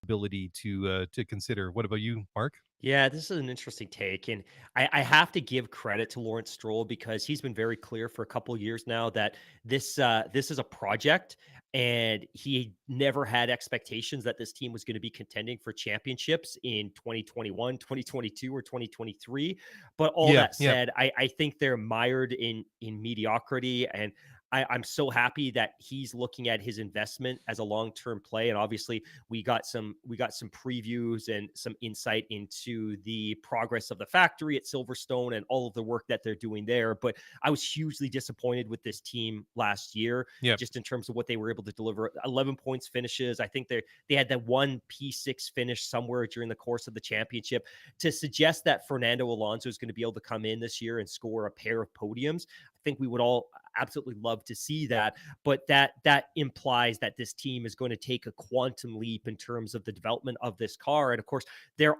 ability to consider. What about you, Mark? Yeah, this is an interesting take, and I have to give credit to Lawrence Stroll because he's been very clear for a couple years now that this is a project, and he never had expectations that this team was going to be contending for championships in 2021, 2022, or 2023. But all Yeah, that yeah, said, I think they're mired in mediocrity, and I'm so happy that he's looking at his investment as a long term play, and obviously we got some previews and some insight into the progress of the factory at Silverstone and all of the work that they're doing there. But I was hugely disappointed with this team last year, yeah, just in terms of what they were able to deliver. 11 points finishes. I think they had that one P6 finish somewhere during the course of the championship. To suggest that Fernando Alonso is going to be able to come in this year and score a pair of podiums, I think we would all absolutely love to see that, but that implies that this team is going to take a quantum leap in terms of the development of this car. And of course, they're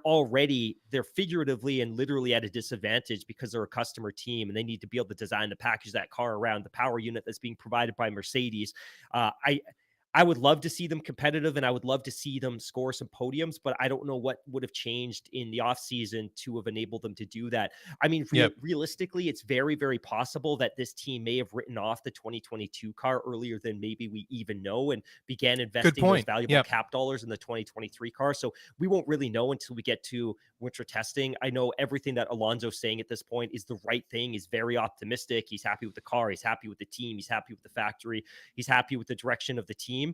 figuratively and literally at a disadvantage because they're a customer team and they need to be able to design the package that car around the power unit that's being provided by Mercedes. I would love to see them competitive and I would love to see them score some podiums, but I don't know what would have changed in the offseason to have enabled them to do that. I mean, yeah. realistically, it's very, very possible that this team may have written off the 2022 car earlier than maybe we even know and began Good investing those point. valuable Yeah, cap dollars in the 2023 car. So we won't really know until we get to winter testing. I know everything that Alonso's saying at this point is the right thing. He's very optimistic. He's happy with the car. He's happy with the team. He's happy with the factory. He's happy with the direction of the team.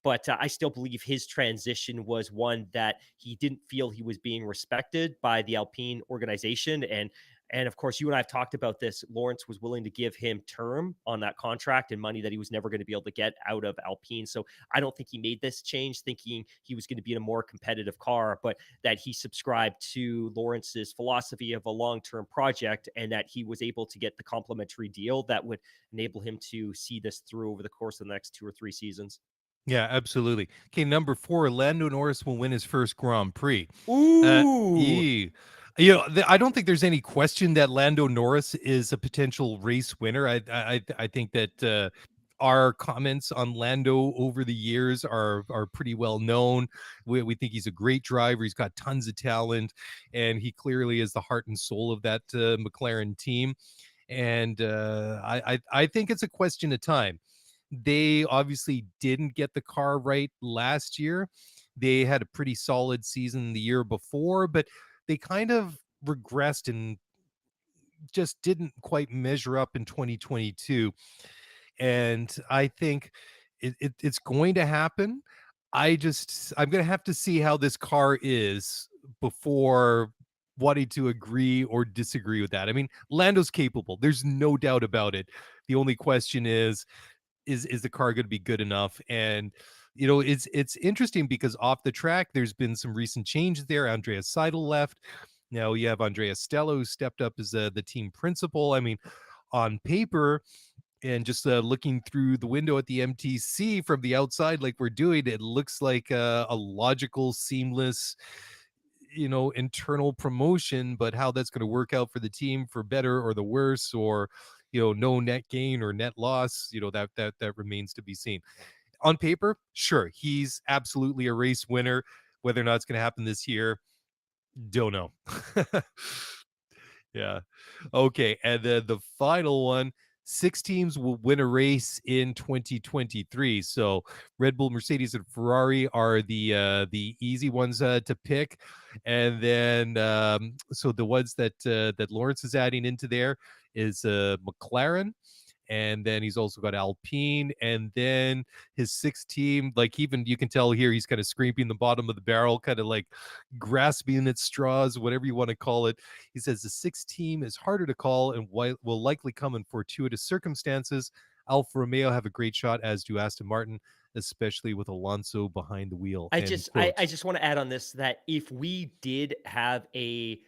But I still believe his transition was one that he didn't feel he was being respected by the Alpine organization. And of course, you and I have talked about this. Lawrence was willing to give him term on that contract and money that he was never going to be able to get out of Alpine. So I don't think he made this change thinking he was going to be in a more competitive car, but that he subscribed to Lawrence's philosophy of a long-term project and that he was able to get the complimentary deal that would enable him to see this through over the course of the next 2 or 3 seasons. yeah, absolutely. Okay, number four, Lando Norris will win his first Grand Prix. Uh, Ooh. e- I don't think there's any question that Lando Norris is a potential race winner. I think that our comments on Lando over the years are pretty well known. We think he's a great driver. He's got tons of talent, and he clearly is the heart and soul of that McLaren team. And I think it's a question of time. They obviously didn't get the car right last year. They had a pretty solid season the year before, but they kind of regressed and just didn't quite measure up in 2022. And I think it's going to happen. I'm going to have to see how this car is before wanting to agree or disagree with that. I mean, Lando's capable. There's no doubt about it. The only question is the car going to be good enough? And it's interesting because off the track there's been some recent changes there. Andrea Seidel left. Now you have Andrea Stella, who stepped up as the team principal. I mean, on paper and just looking through the window at the MTC from the outside like we're doing, it looks like a logical, seamless internal promotion. But how that's going to work out for the team, for better or the worse, or no net gain or net loss, that remains to be seen. On paper, sure, he's absolutely a race winner. Whether or not it's going to happen this year, don't know. Yeah. Okay, and then the final one, 6 teams will win a race in 2023. So, Red Bull, Mercedes, and Ferrari are the easy ones, to pick, and then, so the ones that Lawrence is adding into there is, McLaren, and then he's also got Alpine, and then his sixth team, like even you can tell here, he's kind of scraping the bottom of the barrel, kind of like grasping at straws, whatever you want to call it. He says the sixth team is harder to call and will likely come in fortuitous circumstances. Alfa Romeo have a great shot, as do Aston Martin, especially with Alonso behind the wheel. I End just I, quote. I just want to add on this that if we did have a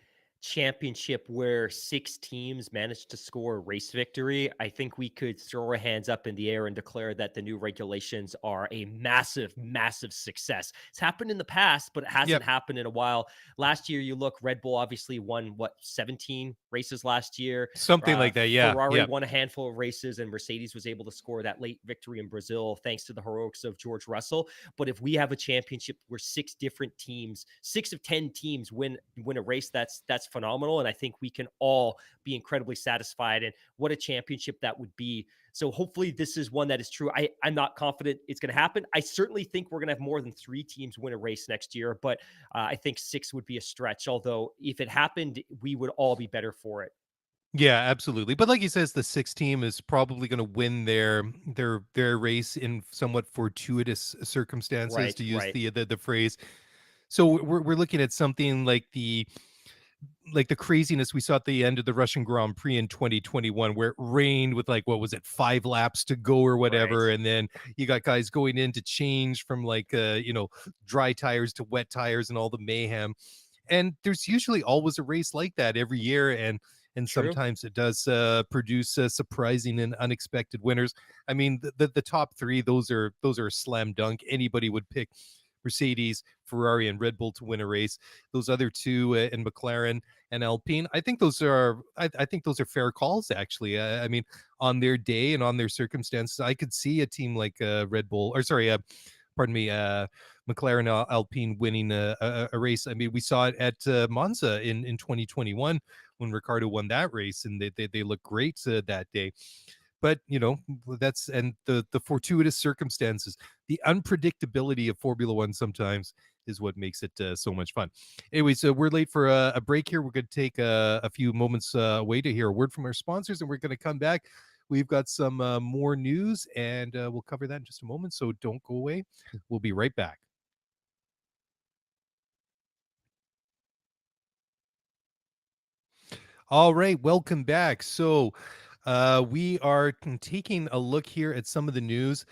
championship where 6 teams managed to score a race victory, I think we could throw our hands up in the air and declare that the new regulations are a massive, massive success. It's happened in the past, but it hasn't Yep, happened in a while. Last year, you look, Red Bull obviously won 17 races last year. something like that. Yeah, Ferrari yeah. won a handful of races, and Mercedes was able to score that late victory in Brazil thanks to the heroics of George Russell. But if we have a championship where 6 different teams, 6 of 10 teams win a race, that's phenomenal. And I think we can all be incredibly satisfied. And what a championship that would be. So hopefully this is one that is true. I'm not confident it's going to happen. I certainly think we're going to have more than 3 teams win a race next year, but I think 6 would be a stretch. Although if it happened, we would all be better for it. Yeah, absolutely. But like he says, the sixth team is probably going to win their race in somewhat fortuitous circumstances, Right, to use right. the phrase. So we're looking at something like the craziness we saw at the end of the Russian Grand Prix in 2021, where it rained with like what was it, 5 laps to go or Right. whatever, and then you got guys going in to change from like dry tires to wet tires and all the mayhem. And there's usually always a race like that every year, and True. sometimes it does produce surprising and unexpected winners. I mean, the top three, those are a slam dunk. Anybody would pick Mercedes, Ferrari, and Red Bull to win a race. Those other two, and McLaren and Alpine, I think those are fair calls. Actually, I mean, on their day and on their circumstances, I could see a team like Red Bull, or sorry, pardon me, McLaren, Alpine winning a race. I mean, we saw it at Monza in 2021 when Ricardo won that race, and they looked great that day. But that's, and the fortuitous circumstances, the unpredictability of Formula One sometimes is what makes it so much fun. Anyway, so we're late for a break here. We're going to take a few moments away to hear a word from our sponsors, and we're going to come back. We've got some more news, and we'll cover that in just a moment. So don't go away. We'll be right back. All right, welcome back. So, we are taking a look here at some of the news.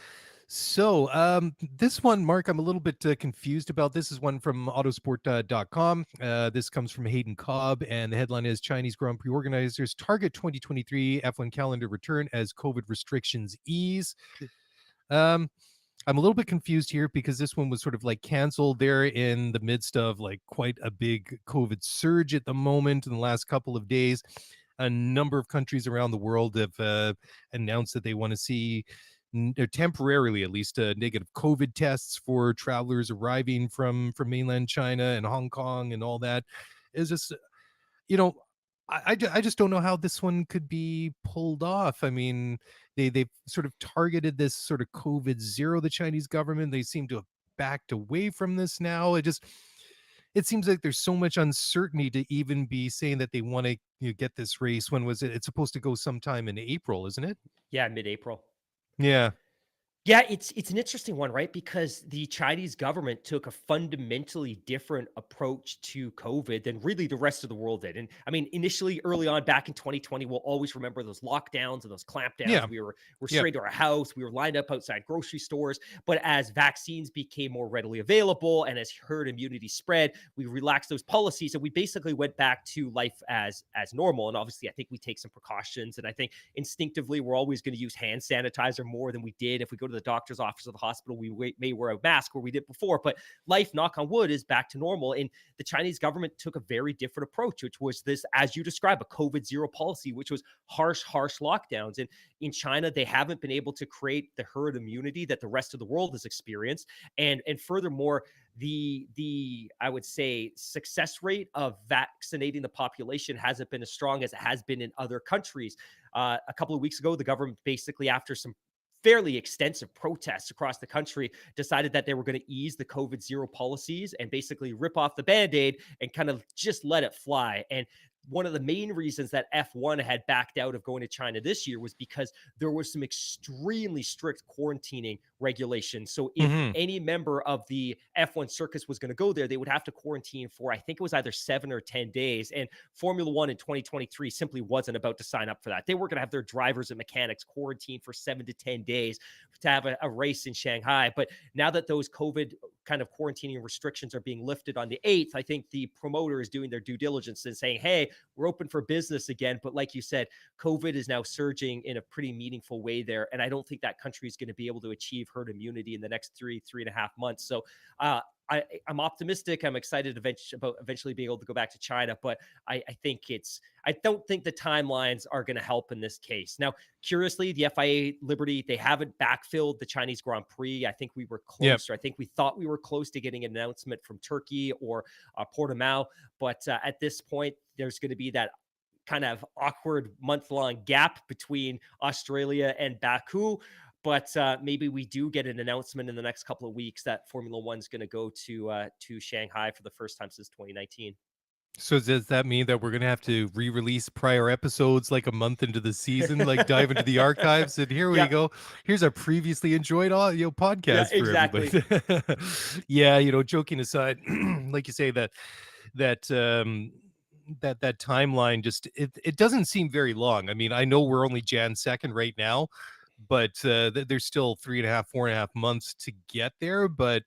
So, this one, Mark, I'm a little bit confused about. This is one from autosport.com. This comes from Hayden Cobb, and the headline is Chinese Grand Prix organizers target 2023 F1 calendar return as COVID restrictions ease. Um, I'm a little bit confused here because this one was sort of like canceled there in the midst of like quite a big COVID surge at the moment in the last couple of days. A number of countries around the world have announced that they want to see, or temporarily at least, negative COVID tests for travelers arriving from mainland China and Hong Kong and all that. Is just, you know, I just don't know how this one could be pulled off. I mean, they've sort of targeted this sort of COVID zero, the Chinese government. They seem to have backed away from this now. It seems like there's so much uncertainty to even be saying that they want to get this race. When was it? It's supposed to go sometime in April, isn't it? Yeah, mid-April. Yeah. Yeah, it's an interesting one, right? Because the Chinese government took a fundamentally different approach to COVID than really the rest of the world did. And I mean, initially, early on, back in 2020, we'll always remember those lockdowns and those clampdowns. Yeah. We were Yep. restrained to our house. We were lined up outside grocery stores. But as vaccines became more readily available and as herd immunity spread, we relaxed those policies and we basically went back to life as normal. And obviously, I think we take some precautions. And I think instinctively, we're always going to use hand sanitizer more than we did if we go to the doctor's office or the hospital. We may wear a mask where we did before, but life, knock on wood, is back to normal. And the Chinese government took a very different approach, which was this, as you describe, a COVID zero policy, which was harsh lockdowns. And in China, they haven't been able to create the herd immunity that the rest of the world has experienced. And furthermore, the I would say success rate of vaccinating the population hasn't been as strong as it has been in other countries. A couple of weeks ago, the government basically, after some fairly extensive protests across the country, decided that they were going to ease the COVID zero policies and basically rip off the band aid and kind of just let it fly. And one of the main reasons that F1 had backed out of going to China this year was because there was some extremely strict quarantining regulations. So if Hmm. any member of the F1 circus was going to go there, they would have to quarantine for, I think it was either 7 or 10 days. And Formula One in 2023 simply wasn't about to sign up for that. They were going to have their drivers and mechanics quarantined for 7 to 10 days to have a race in Shanghai. But now that those COVID kind of quarantining restrictions are being lifted on the 8th, I think the promoter is doing their due diligence and saying, hey, we're open for business again. But like you said, COVID is now surging in a pretty meaningful way there. And I don't think that country is going to be able to achieve herd immunity in the next 3.5 months. So I'm optimistic. I'm excited about eventually being able to go back to China, but I don't think the timelines are going to help in this case. Now, curiously, the FIA Liberty, they haven't backfilled the Chinese Grand Prix. I think we were Yep. close, or I think we thought we were close to getting an announcement from Turkey or Portimao. But at this point, there's going to be that kind of awkward month-long gap between Australia and Baku. But maybe we do get an announcement in the next couple of weeks that Formula One's going to go to Shanghai for the first time since 2019. So does that mean that we're gonna have to re-release prior episodes like a month into the season, like dive into the archives, and here we Yeah, go. Here's a previously enjoyed yeah, podcast for everybody. exactly. Yeah, joking aside, like you say that that timeline just it doesn't seem very long. I mean, I know we're only Jan 2nd right now, but there's still 3.5, 4.5 months to get there. But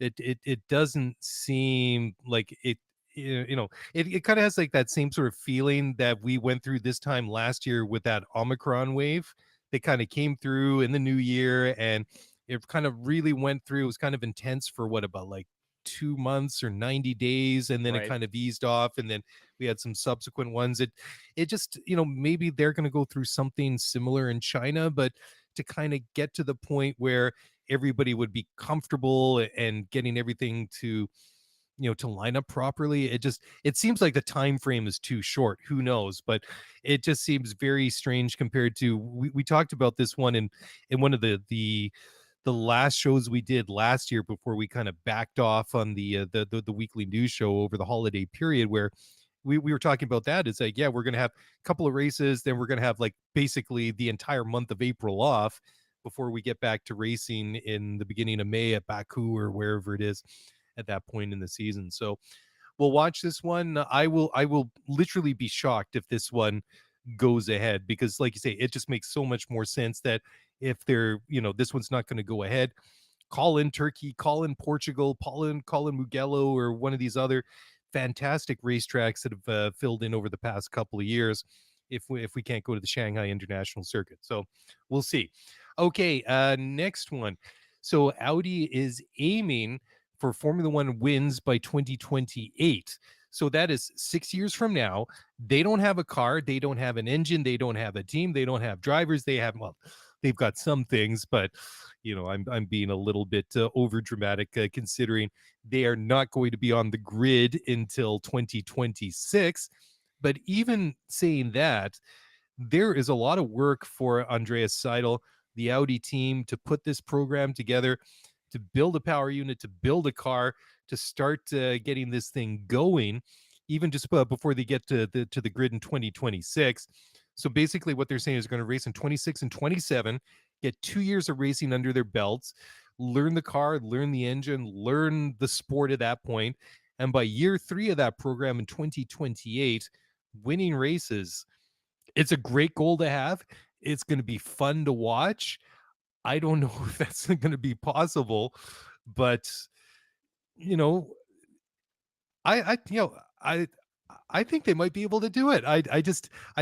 it doesn't seem like it it kind of has like that same sort of feeling that we went through this time last year with that Omicron wave. They kind of came through in the new year, and it kind of really went through. It was kind of intense for what, about like 2 months or 90 days, and then it Right. kind of eased off, and then we had some subsequent ones. It just, maybe they're going to go through something similar in China, but to kind of get to the point where everybody would be comfortable and getting everything to to line up properly. It seems like the time frame is too short. Who knows? But it just seems very strange compared to, we talked about this one in one of the last shows we did last year before we kind of backed off on the weekly news show over the holiday period, where we were talking about that. It's like, yeah, we're gonna have a couple of races, then we're gonna have like basically the entire month of April off before we get back to racing in the beginning of May at Baku or wherever it is at that point in the season. So we'll watch this one. I will literally be shocked if this one goes ahead, because like you say, it just makes so much more sense that if they're, this one's not going to go ahead, call in Turkey, call in Portugal, call in Mugello, or one of these other fantastic racetracks that have filled in over the past couple of years, if we can't go to the Shanghai International Circuit. So we'll see. Okay, next one. So Audi is aiming for Formula One wins by 2028. So that is 6 years from now. They don't have a car, they don't have an engine, they don't have a team, they don't have drivers. They have, well, they've got some things, but I'm being a little bit over dramatic, considering they are not going to be on the grid until 2026. But even saying that, there is a lot of work for Andreas Seidel, the Audi team, to put this program together, to build a power unit, to build a car, to start getting this thing going, even just before they get to the grid in 2026. So basically, what they're saying is going to race in 26 and 27, get 2 years of racing under their belts, learn the car, learn the engine, learn the sport at that point, and by year 3 of that program in 2028, winning races. It's a great goal to have. It's going to be fun to watch. I don't know if that's going to be possible, but you know, I you know, I think they might be able to do it. I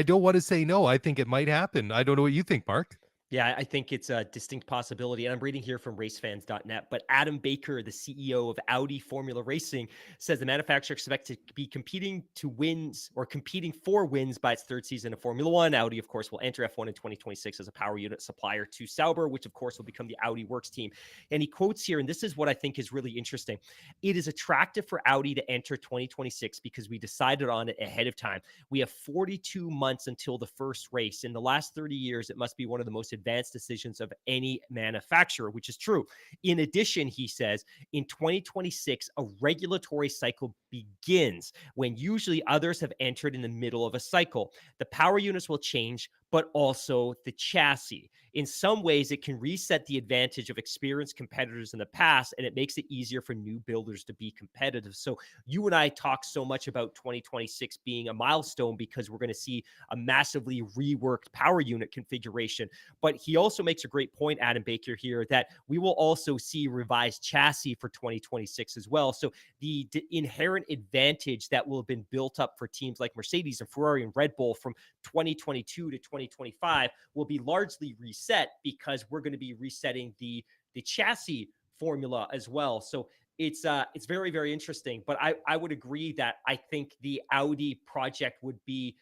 don't want to say no. I think it might happen. I don't know what you think, Mark. Yeah, I think it's a distinct possibility. And I'm reading here from racefans.net. But Adam Baker, the CEO of Audi Formula Racing, says the manufacturer expects to be competing to wins or competing for wins by its third season of Formula One. Audi, of course, will enter F1 in 2026 as a power unit supplier to Sauber, which, of course, will become the Audi Works team. And he quotes here, and this is what I think is really interesting. It is attractive for Audi to enter 2026 because we decided on it ahead of time. We have 42 months until the first race. In the last 30 years, it must be one of the most advanced decisions of any manufacturer, which is true. In addition, he says, in 2026, a regulatory cycle begins when usually others have entered in the middle of a cycle. The power units will change, but also the chassis. In some ways, it can reset the advantage of experienced competitors in the past, and it makes it easier for new builders to be competitive. So you and I talk so much about 2026 being a milestone because we're going to see a massively reworked power unit configuration. But he also makes a great point, Adam Baker, here that we will also see revised chassis for 2026 as well. So the inherent advantage that will have been built up for teams like Mercedes and Ferrari and Red Bull from 2022 to 2025 will be largely reset because we're going to be resetting the chassis formula as well. So it's very, very interesting. But I would agree that I think the Audi project would be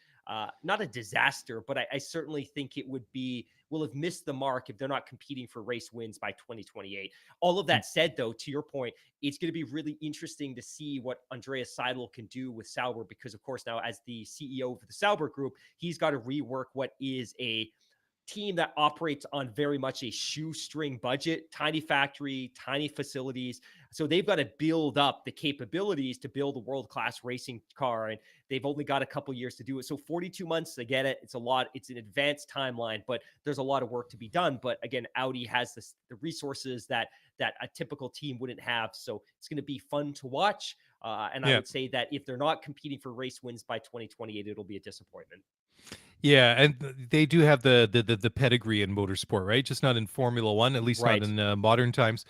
not a disaster, but I certainly think it would be will have missed the mark if they're not competing for race wins by 2028. All of that said, though, to your point, it's going to be really interesting to see what Andreas Seidel can do with Sauber because, of course, now as the CEO of the Sauber Group, he's got to rework what is a team that operates on very much a shoestring budget, tiny factory, tiny facilities. So they've got to build up the capabilities to build a world-class racing car. And they've only got a couple years to do it. So 42 months, I get it. It's a lot. It's an advanced timeline, but there's a lot of work to be done. But again, Audi has the resources that a typical team wouldn't have. So it's going to be fun to watch. And I Yeah. would say that if they're not competing for race wins by 2028, it'll be a disappointment. Yeah, and they do have the pedigree in motorsport, right? Just not in Formula One, at least not Right. in modern times.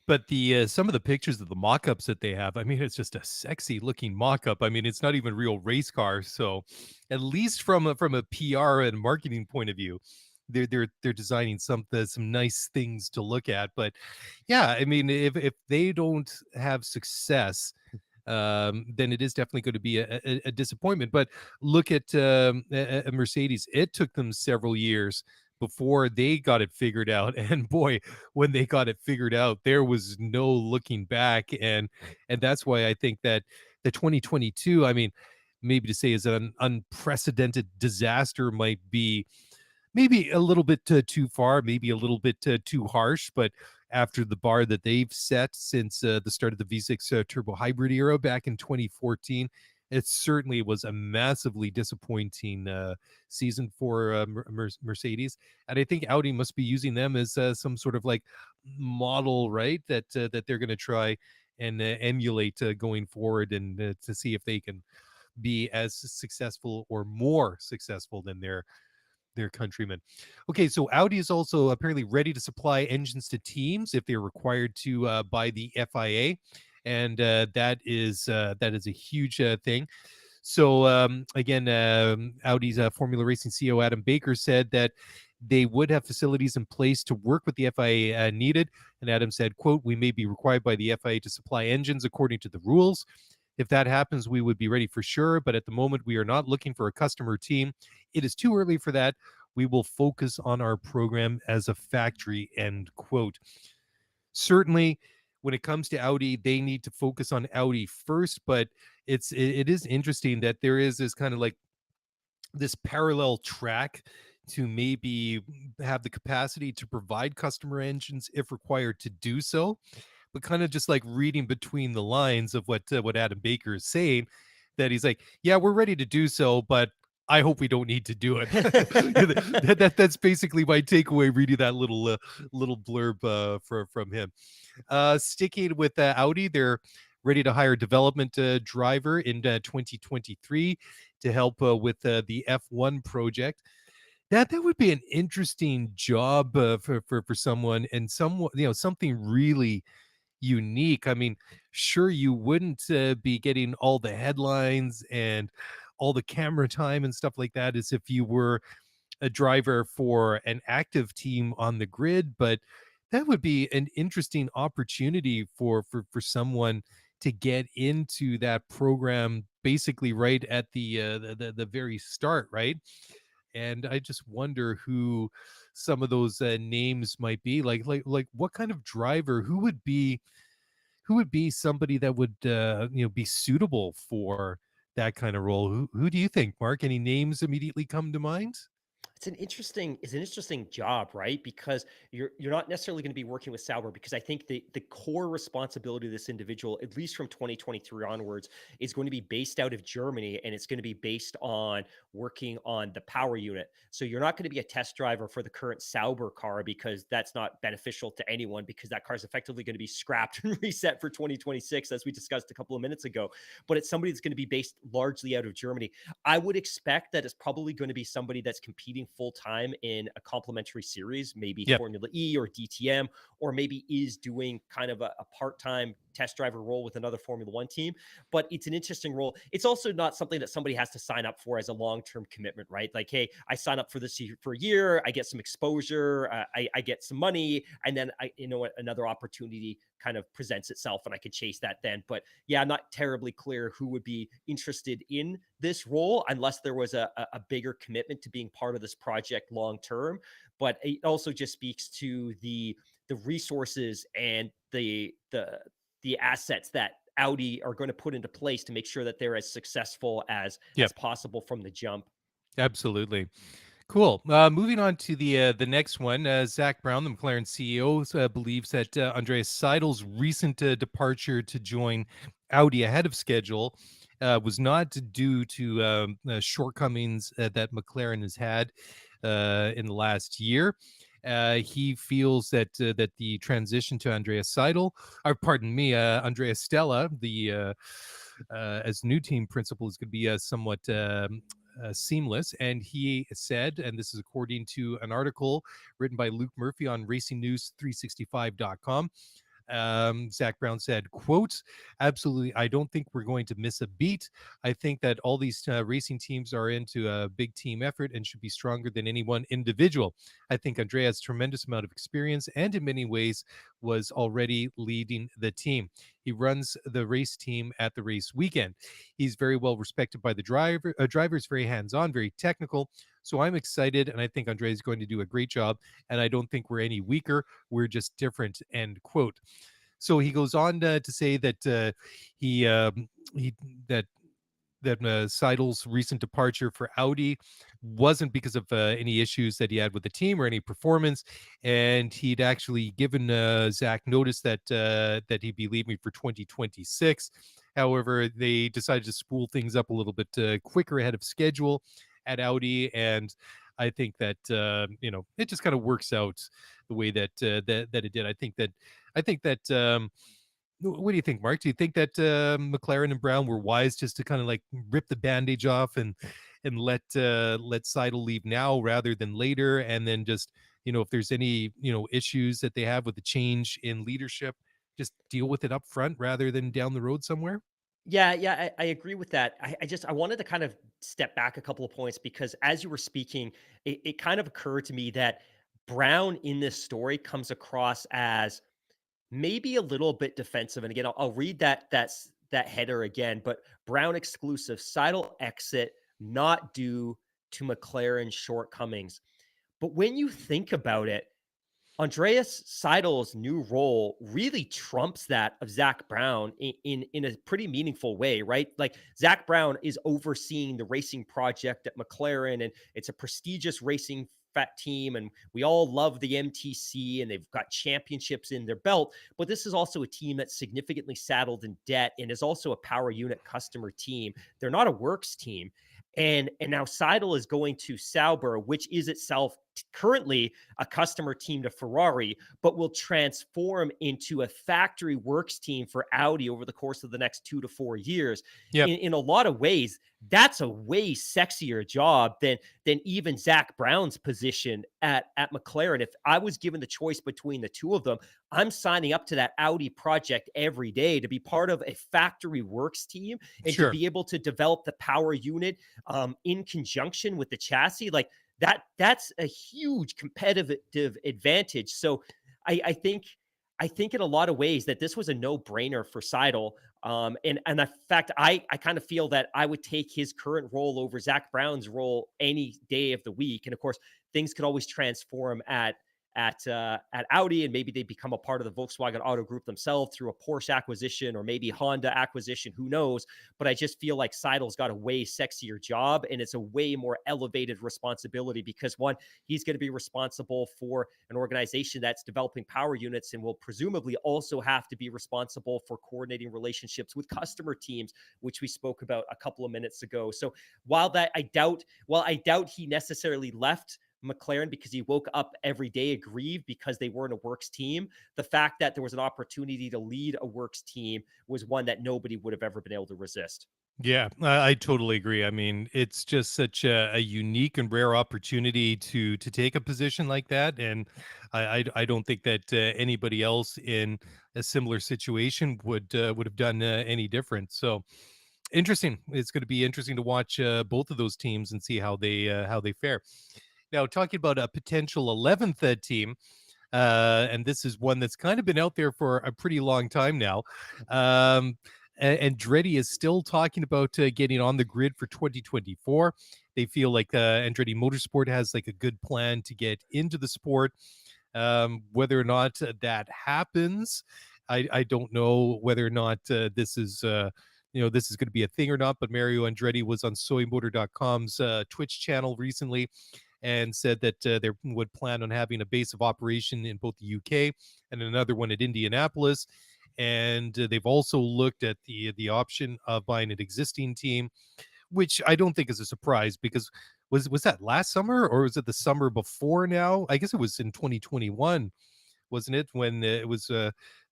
But the some of the pictures of the mock-ups that they have, I mean, it's just a sexy looking mock-up. I mean, it's not even real race cars. So, at least from a PR and marketing point of view, they're designing some nice things to look at. But yeah, I mean, if they don't have success, then it is definitely going to be a disappointment. But look at a Mercedes. It took them several years before they got it figured out. And boy, when they got it figured out, there was no looking back. And that's why I think that the 2022, I mean, maybe to say is an unprecedented disaster might be maybe a little bit too far, maybe a little bit too harsh, but after the bar that they've set since the start of the V6 turbo hybrid era back in 2014, it certainly was a massively disappointing season for Mercedes, and I think Audi must be using them as some sort of like model, right? That they're going to try and emulate going forward, and to see if they can be as successful or more successful than their countrymen. Okay, so Audi is also apparently ready to supply engines to teams if they're required to by the FIA, and that is a huge thing. So again, Audi's Formula Racing CEO Adam Baker said that they would have facilities in place to work with the FIA needed. And Adam said, "quote We may be required by the FIA to supply engines according to the rules. If that happens, we would be ready for sure. But at the moment, we are not looking for a customer team. It is too early for that. We will focus on our program as a factory," end quote. Certainly, when it comes to Audi, they need to focus on Audi first. But it is interesting that there is this kind of like this parallel track to maybe have the capacity to provide customer engines if required to do so, but kind of just like reading between the lines of what Adam Baker is saying, that he's like, yeah, we're ready to do so, but I hope we don't need to do it. That's basically my takeaway reading that little blurb from him. Sticking with Audi, they're ready to hire a development driver in 2023 to help with the F1 project. That would be an interesting job for someone, and someone, something really unique. I mean, sure, you wouldn't be getting all the headlines and all the camera time and stuff like that as if you were a driver for an active team on the grid, but that would be an interesting opportunity for someone to get into that program basically right at the very start, right? And I just wonder who some of those names might be. Like what kind of driver? Who would be somebody that would be suitable for that kind of role? Who do you think, Mark? Any names immediately come to mind? It's an interesting job, right? Because you're not necessarily going to be working with Sauber, because I think the core responsibility of this individual, at least from 2023 onwards, is going to be based out of Germany, and it's going to be based on working on the power unit. So you're not going to be a test driver for the current Sauber car, because that's not beneficial to anyone, because that car is effectively going to be scrapped and reset for 2026, as we discussed a couple of minutes ago. But it's somebody that's going to be based largely out of Germany. I would expect that it's probably going to be somebody that's competing full time in a complementary series, maybe Yep. Formula E or DTM, or maybe is doing kind of a part time test driver role with another Formula One team. But it's an interesting role. It's also not something that somebody has to sign up for as a long term commitment, right? Like, hey, I sign up for this for a year, I get some exposure, I get some money, and then another opportunity kind of presents itself, and I could chase that then. But yeah, I'm not terribly clear who would be interested in this role unless there was a bigger commitment to being part of this project long term. But it also just speaks to the resources and the assets that Audi are going to put into place to make sure that they're as successful as Yep. possible from the jump. Absolutely. Cool. Moving on to the next one, Zach Brown, the McLaren CEO, believes that Andreas Seidel's recent departure to join Audi ahead of schedule was not due to shortcomings that McLaren has had in the last year. He feels that the transition to Andreas Seidel, or pardon me, Andreas Stella, the as new team principal, is going to be somewhat seamless. And he said, and this is according to an article written by Luke Murphy on racingnews365.com. Zach Brown said, quote, absolutely, I don't think we're going to miss a beat. I think that all these racing teams are into a big team effort and should be stronger than any one individual. I think Andrea has a tremendous amount of experience and in many ways was already leading the team. He runs the race team at the race weekend. He's very well respected by the drivers, very hands-on, very technical. So I'm excited, and I think Andrea is going to do a great job. And I don't think we're any weaker. We're just different. End quote. So he goes on to say that he he that Seidel's recent departure for Audi wasn't because of any issues that he had with the team or any performance, and he'd actually given Zach notice that he'd be leaving for 2026. However, they decided to spool things up a little bit quicker ahead of schedule at Audi, and I think that it just kind of works out the way that it did. I think that what do you think, Mark? Do you think that McLaren and Brown were wise just to kind of like rip the bandage off and let Seidel leave now rather than later, and then just if there's any issues that they have with the change in leadership, just deal with it up front rather than down the road somewhere? Yeah, I agree with that. I wanted to kind of step back a couple of points, because as you were speaking, it kind of occurred to me that Brown in this story comes across as maybe a little bit defensive. And again, I'll read that header again. But Brown exclusive: Seidel exit not due to McLaren shortcomings. But when you think about it, Andreas Seidel's new role really trumps that of Zach Brown in a pretty meaningful way, right? Like, Zach Brown is overseeing the racing project at McLaren, and it's a prestigious racing fat team, and we all love the MTC, and they've got championships in their belt. But this is also a team that's significantly saddled in debt and is also a power unit customer team. They're not a works team. And now Seidel is going to Sauber, which is itself currently a customer team to Ferrari, but will transform into a factory works team for Audi over the course of the next 2 to 4 years. Yep. In a lot of ways, that's a way sexier job than even Zach Brown's position at McLaren. If I was given the choice between the two of them, I'm signing up to that Audi project every day to be part of a factory works team and to Sure. be able to develop the power unit in conjunction with the chassis. Like, that's a huge competitive advantage. So I think in a lot of ways that this was a no-brainer for Seidel. And in fact, I kind of feel that I would take his current role over Zach Brown's role any day of the week. And of course, things could always transform at Audi, and maybe they become a part of the Volkswagen Auto Group themselves through a Porsche acquisition or maybe Honda acquisition. Who knows? But I just feel like Seidel's got a way sexier job, and it's a way more elevated responsibility because one, he's going to be responsible for an organization that's developing power units and will presumably also have to be responsible for coordinating relationships with customer teams, which we spoke about a couple of minutes ago. So while I doubt he necessarily left McLaren because he woke up every day aggrieved because they weren't a works team, the fact that there was an opportunity to lead a works team was one that nobody would have ever been able to resist. Yeah, I totally agree. I mean, it's just such a unique and rare opportunity to take a position like that, and I don't think that anybody else in a similar situation would have done any different. So interesting. It's going to be interesting to watch both of those teams and see how they fare. Now, talking about a potential 11th team, and this is one that's kind of been out there for a pretty long time now. Andretti is still talking about getting on the grid for 2024. They feel like Andretti Motorsport has like a good plan to get into the sport. Whether or not that happens, I don't know whether or not this is going to be a thing or not. But Mario Andretti was on SoyMotor.com's Twitch channel recently and said that they would plan on having a base of operation in both the UK and another one at Indianapolis. And they've also looked at the option of buying an existing team, which I don't think is a surprise because was that last summer or was it the summer before now? I guess it was in 2021, wasn't it, when it was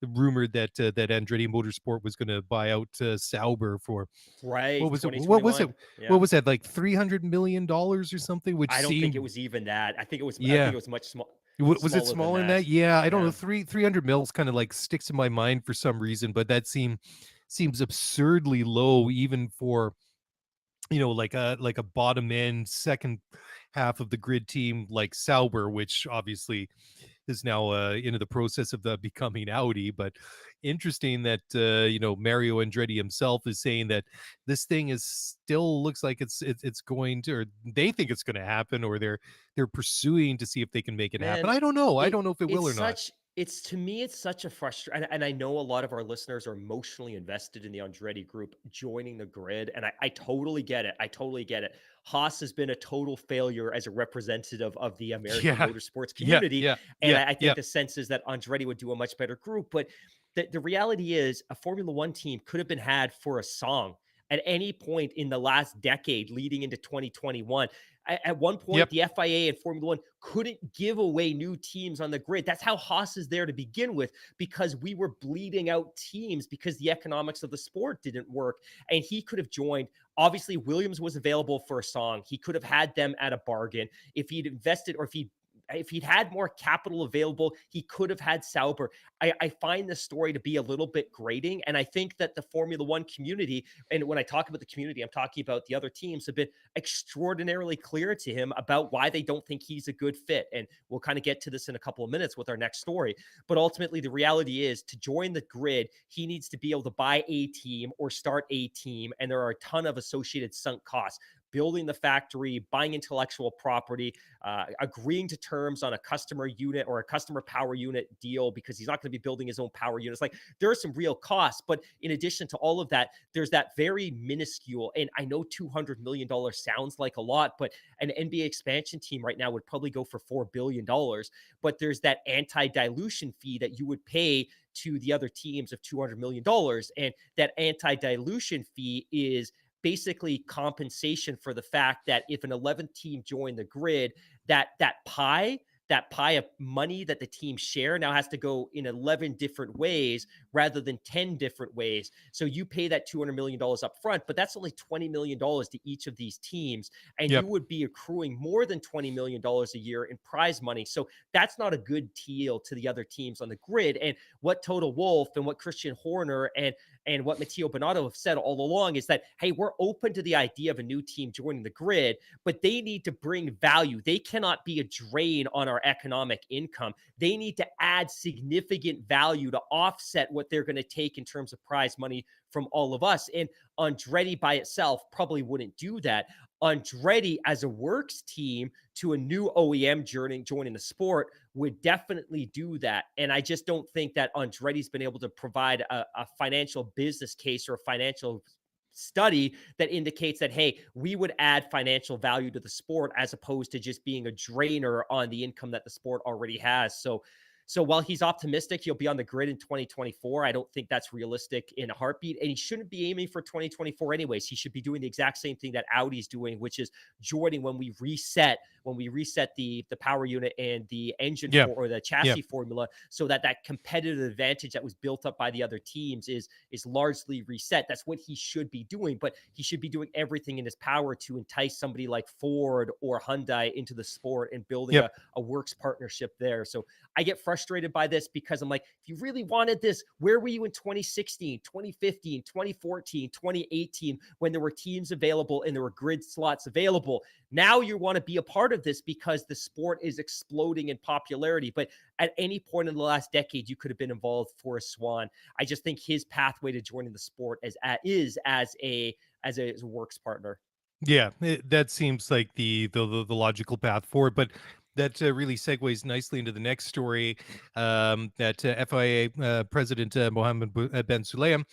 rumored that that Andretti Motorsport was going to buy out Sauber for Right, what was it? What was it? 2021. What Yeah. was that, like $300 million or something? Which I don't think it seemed, was even that. I think yeah. it was much Was it smaller than smaller than that? that. Yeah, I don't know. Yeah. 300 mils kind of like sticks in my mind for some reason, but that seems absurdly low even for like a bottom end second half of the grid team like Sauber, which obviously is now into the process of becoming Audi. But interesting that Mario Andretti himself is saying that this thing is still looks like it's going to, or they think it's going to happen, or they're pursuing to see if they can make it happen. Man, I don't know. I it don't know if it will it's or not. such it's to me, it's such a frustration, and I know a lot of our listeners are emotionally invested in the Andretti group joining the grid, and I totally get it. I totally get it. Haas has been a total failure as a representative of the American Yeah, motorsports yeah, community, yeah, and yeah, I yeah, think the sense is that Andretti would do a much better group. But the reality is, a Formula One team could have been had for a song at any point in the last decade leading into 2021. At one point, yep, the FIA and Formula One couldn't give away new teams on the grid. That's how Haas is there to begin with, because we were bleeding out teams because the economics of the sport didn't work. And he could have joined. Obviously, Williams was available for a song. He could have had them at a bargain. If he'd invested, or if he'd had more capital available, he could have had Sauber. I find this story to be a little bit grating. And I think that the Formula One community, and when I talk about the community, I'm talking about the other teams, have been extraordinarily clear to him about why they don't think he's a good fit. And we'll kind of get to this in a couple of minutes with our next story. But ultimately, the reality is, to join the grid, he needs to be able to buy a team or start a team. And there are a ton of associated sunk costs: building the factory, buying intellectual property, agreeing to terms on a customer unit or a customer power unit deal, because he's not going to be building his own power units. Like, there are some real costs. But in addition to all of that, there's that very minuscule, and I know $200 million sounds like a lot, but an NBA expansion team right now would probably go for $4 billion. But there's that anti-dilution fee that you would pay to the other teams of $200 million. And that anti-dilution fee is basically compensation for the fact that if an 11th team joined the grid, that pie of money that the team share now has to go in 11 different ways rather than 10 different ways. So you pay that $200 million up front, but that's only $20 million to each of these teams. And you yep. would be accruing more than $20 million a year in prize money. So that's not a good deal to the other teams on the grid. And what Toto Wolff and what Christian Horner and And what Matteo Bonato have said all along is that, hey, we're open to the idea of a new team joining the grid, but they need to bring value. They cannot be a drain on our economic income. They need to add significant value to offset what they're going to take in terms of prize money from all of us. And Andretti by itself probably wouldn't do that. Andretti as a works team to a new OEM joining the sport would definitely do that. And I just don't think that Andretti's been able to provide a financial business case or a financial study that indicates that, hey, we would add financial value to the sport as opposed to just being a drainer on the income that the sport already has. So while he's optimistic he'll be on the grid in 2024, I don't think that's realistic in a heartbeat. And he shouldn't be aiming for 2024 anyways. He should be doing the exact same thing that Audi's doing, which is joining when we reset the power unit and the engine Yeah. or the Yeah. chassis formula, so that competitive advantage that was built up by the other teams is largely reset. That's what he should be doing, but he should be doing everything in his power to entice somebody like Ford or Hyundai into the sport and building Yep. a works partnership there. So I get frustrated by this because I'm like, if you really wanted this, where were you in 2016, 2015, 2014, 2018, when there were teams available and there were grid slots available? Now you want to be a part of this because the sport is exploding in popularity. But at any point in the last decade, you could have been involved for a Swan. I just think his pathway to joining the sport is as a works partner. Yeah, that seems like the logical path forward, but that really segues nicely into the next story. That FIA President Mohammed Ben Sulayem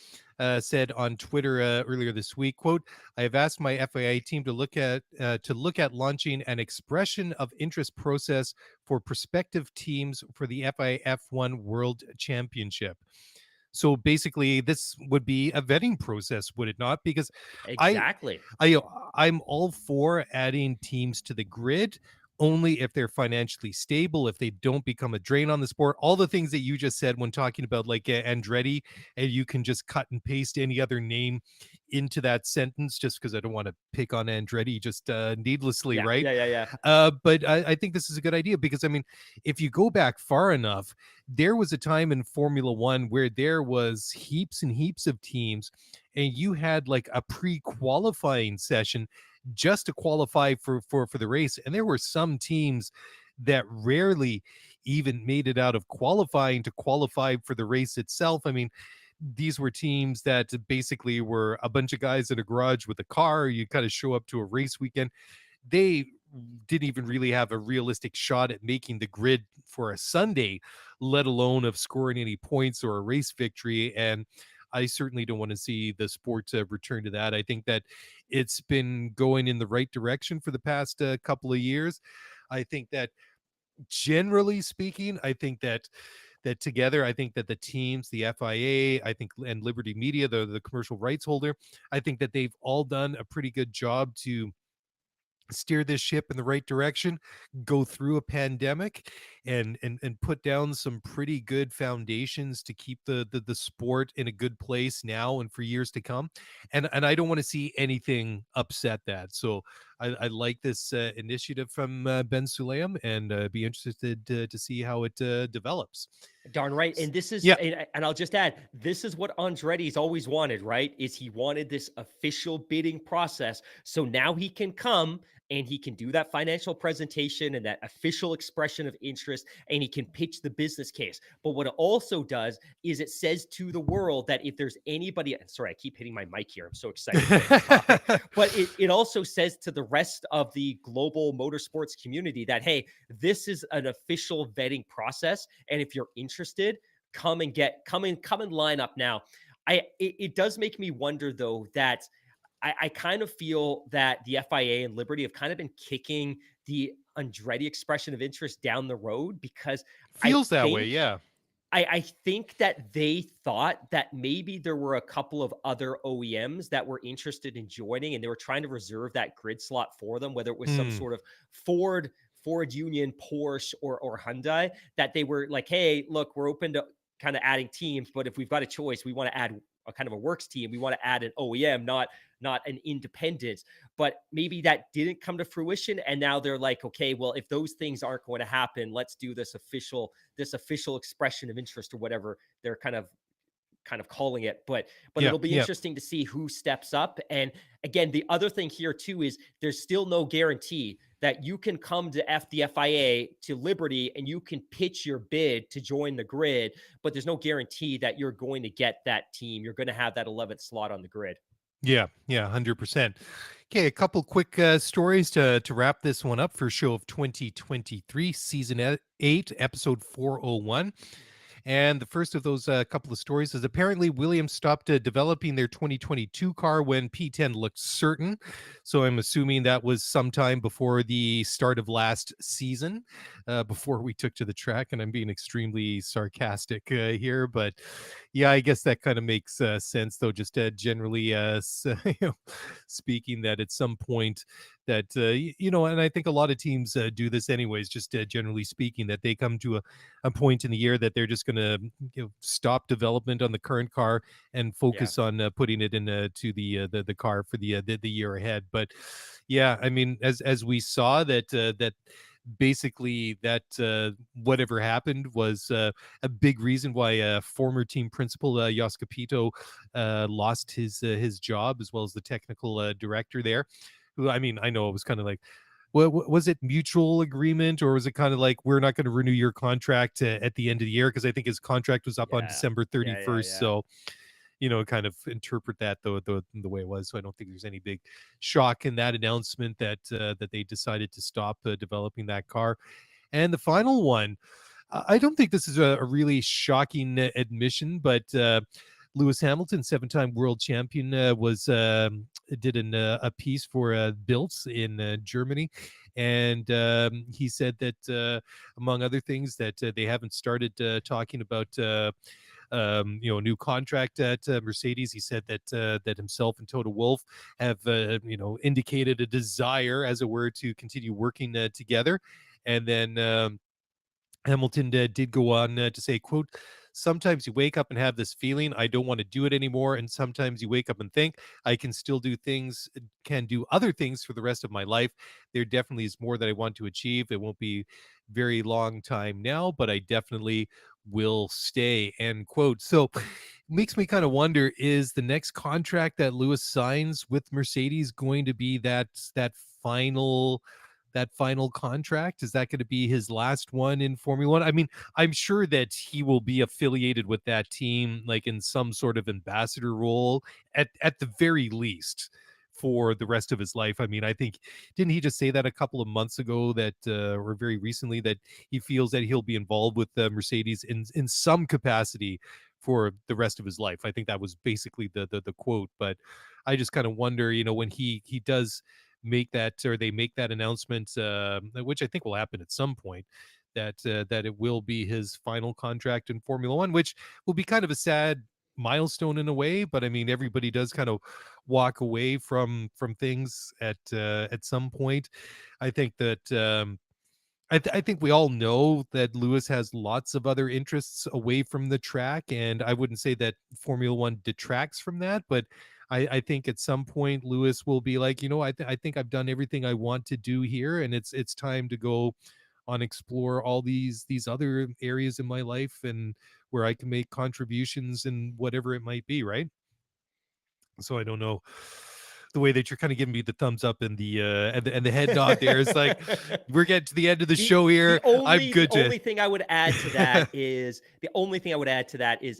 said on Twitter earlier this week, "quote I have asked my FIA team to look at launching an expression of interest process for prospective teams for the FIA F1 World Championship." So basically, this would be a vetting process, would it not? Because I Exactly. I I'm all for adding teams to the grid only if they're financially stable, if they don't become a drain on the sport. All the things that you just said when talking about like Andretti, and you can just cut and paste any other name into that sentence just because I don't want to pick on Andretti just needlessly, Yeah. right? Yeah. Yeah. Yeah. But I think this is a good idea because I mean, if you go back far enough, there was a time in Formula One where there was heaps and heaps of teams, and you had like a pre-qualifying session just to qualify for the race. And there were some teams that rarely even made it out of qualifying to qualify for the race itself. I mean, these were teams that basically were a bunch of guys in a garage with a car. You kind of show up to a race weekend. They didn't even really have a realistic shot at making the grid for a Sunday, let alone of scoring any points or a race victory. And I certainly don't want to see the sport return to that. I think that it's been going in the right direction for the past couple of years. I think that generally speaking, I think that together, I think that the teams, the FIA, I think, and Liberty Media, the commercial rights holder, I think that they've all done a pretty good job to steer this ship in the right direction, go through a pandemic, and put down some pretty good foundations to keep the sport in a good place now and for years to come. And I don't want to see anything upset that. So I like this initiative from Ben Sulayem, and be interested to see how it develops. Darn right. And this is, Yeah. and I'll just add, this is what Andretti's always wanted, right? Is he wanted this official bidding process. So now he can come and he can do that financial presentation and that official expression of interest, and he can pitch the business case. But what it also does is it says to the world that if there's anybody, sorry, I keep hitting my mic here. I'm so excited to get this topic. But it also says to the rest of the global motorsports community that, hey, this is an official vetting process. And if you're interested, come and line up now. It does make me wonder though that I kind of feel that the FIA and Liberty have kind of been kicking the Andretti expression of interest down the road because I Feels that way, think yeah. I think that they thought that maybe there were a couple of other OEMs that were interested in joining, and they were trying to reserve that grid slot for them, whether it was some Mm. sort of Ford Union, Porsche, or Hyundai, that they were like, hey, look, we're open to kind of adding teams, but if we've got a choice, we want to add a kind of a works team. We want to add an OEM, not an independent. But maybe that didn't come to fruition, and now they're like, okay, well, if those things aren't going to happen, let's do this official expression of interest or whatever they're kind of kind of calling it, but Yeah, it'll be yeah, interesting to see who steps up. And again, the other thing here too is there's still no guarantee that you can come to the FIA to Liberty and you can pitch your bid to join the grid, but there's no guarantee that you're going to get that team. You're going to have that 11th slot on the grid. yeah, yeah, 100%. Okay, a couple quick stories to wrap this one up for show of 2023, season 8, episode 401. And the first of those couple of stories is apparently Williams stopped developing their 2022 car when P10 looked certain. So I'm assuming that was sometime before the start of last season, before we took to the track. And I'm being extremely sarcastic here, but yeah, I guess that kind of makes sense, though. Just generally, speaking, that at some point that and I think a lot of teams do this anyways. Just generally speaking, that they come to a point in the year that they're just going to stop development on the current car and Yeah. focus on putting it into the car for the year ahead. But yeah, I mean, as we saw that basically that whatever happened was a big reason why former team principal Jos Capito lost his job, as well as the technical director there, who, I mean, I know it was kind of like, was it mutual agreement, or was it kind of like, we're not going to renew your contract at the end of the year? Because I think his contract was up on Yeah. December Yeah. Yeah. 31st. Yeah. So, kind of interpret that the way it was. So I don't think there's any big shock in that announcement that they decided to stop developing that car. And the final one, I don't think this is a really shocking admission, but Lewis Hamilton, seven-time world champion, was did a piece for Bild in Germany, and he said that among other things that they haven't started talking about. A new contract at Mercedes. He said that himself and Toto Wolff have indicated a desire, as it were, to continue working together. And then Hamilton did go on to say, quote, sometimes you wake up and have this feeling, I don't want to do it anymore. And sometimes you wake up and think, I can still do things, can do other things for the rest of my life. There definitely is more that I want to achieve. It won't be very long time now, but I definitely will stay, end quote. So it makes me kind of wonder, is the next contract that Lewis signs with Mercedes going to be final that final contract? Is that going to be his last one in Formula One? I mean, I'm sure that he will be affiliated with that team, like in some sort of ambassador role at the very least for the rest of his life. I mean, I think, didn't he just say that a couple of months ago that, or very recently, that he feels that he'll be involved with Mercedes in some capacity for the rest of his life? I think that was basically the quote. But I just kind of wonder, when he does make that, or they make that announcement, which I think will happen at some point, that it will be his final contract in Formula One, which will be kind of a sad milestone in a way. But I mean, everybody does kind of walk away from things at some point. I think that I think we all know that Lewis has lots of other interests away from the track, and I wouldn't say that Formula One detracts from that, but I think at some point Lewis will be like, I think I've done everything I want to do here, and it's time to go on explore all these other areas in my life, and where I can make contributions and whatever it might be, right? So I don't know, the way that you're kind of giving me the thumbs up and the head nod there is like, we're getting to the end of the The show the here. I'm only the good to. only thing I would add to that is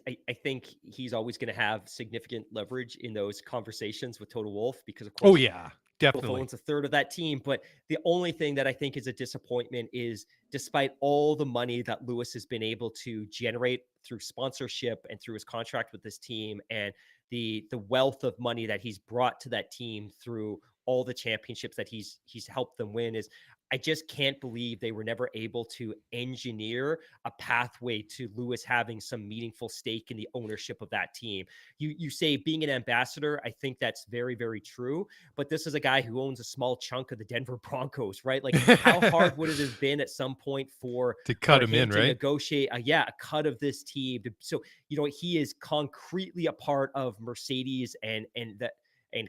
I think he's always going to have significant leverage in those conversations with Toto Wolff, because of Oh course yeah, Wolff definitely. owns a third of that team. But the only thing that I think is a disappointment is, despite all the money that Lewis has been able to generate through sponsorship and through his contract with this team, and the wealth of money that he's brought to that team through all the championships that he's helped them win, is I just can't believe they were never able to engineer a pathway to Lewis having some meaningful stake in the ownership of that team. You say being an ambassador, I think that's very, very true. But this is a guy who owns a small chunk of the Denver Broncos, right? Like, how hard would it have been at some point for To cut him him in, to right? negotiate a cut of this team? So he is concretely a part of Mercedes and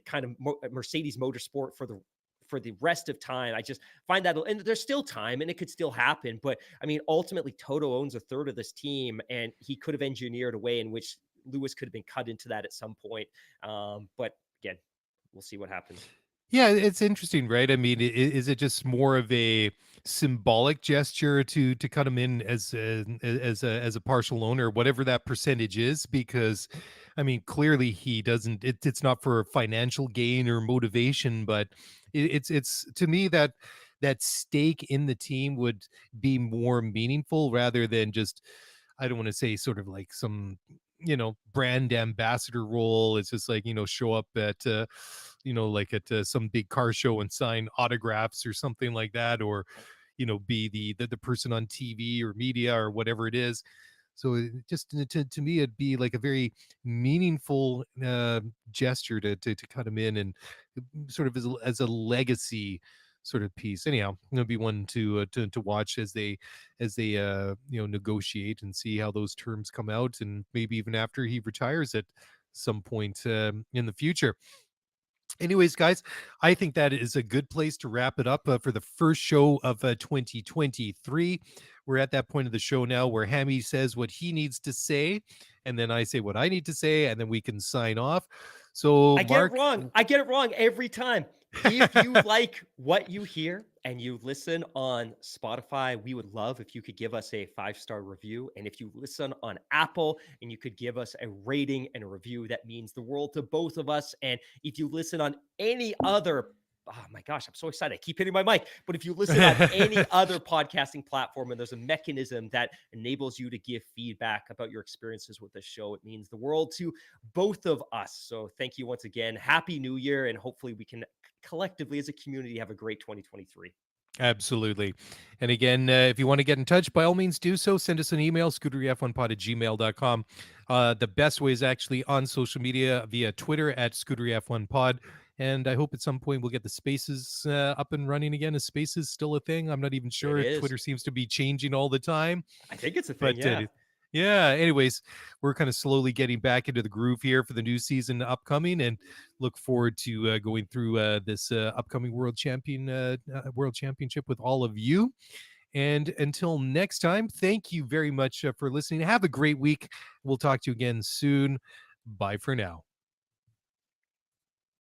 kind of Mercedes motorsport for the rest of time. I just find that, and there's still time and it could still happen. But I mean, ultimately, Toto owns a third of this team, and he could have engineered a way in which Lewis could have been cut into that at some point. But again, we'll see what happens. Yeah, it's interesting, right? I mean, is it just more of a symbolic gesture to cut him in as a partial owner, whatever that percentage is? Because, I mean, clearly he doesn't. It's not for financial gain or motivation, but it's to me that that stake in the team would be more meaningful rather than just, I don't want to say sort of like some, brand ambassador role. It's just like, show up at like at some big car show and sign autographs or something like that, or be the person on TV or media or whatever it is. So just to me, it'd be like a very meaningful gesture to cut him in, and sort of as a legacy sort of piece. Anyhow, it'll be one to watch as they negotiate and see how those terms come out, and maybe even after he retires at some point in the future. Anyways, guys, I think that is a good place to wrap it up for the first show of 2023. We're at that point of the show now where Hammy says what he needs to say, and then I say what I need to say, and then we can sign off. So, I get it Mark. wrong. I get it wrong every time. If you like what you hear and you listen on Spotify, we would love if you could give us a 5-star review. And if you listen on Apple and you could give us a rating and a review, that means the world to both of us. And if you listen on any other, oh my gosh, I'm so excited. I keep hitting my mic. But if you listen on any other podcasting platform and there's a mechanism that enables you to give feedback about your experiences with the show, it means the world to both of us. So thank you once again. Happy New Year. And hopefully we can collectively as a community have a great 2023. Absolutely. And again, if you want to get in touch, by all means do so. Send us an email, scooteryf1pod@gmail.com. The best way is actually on social media via Twitter at scooteryf1pod. And I hope at some point we'll get the spaces up and running again. Is spaces still a thing? I'm not even It sure. is. Twitter seems to be changing all the time. I think it's a thing. But Yeah. yeah, anyways, we're kind of slowly getting back into the groove here for the new season upcoming, and look forward to going through this upcoming world championship with all of you. And until next time, thank you very much for listening. Have a great week. We'll talk to you again soon. Bye for now.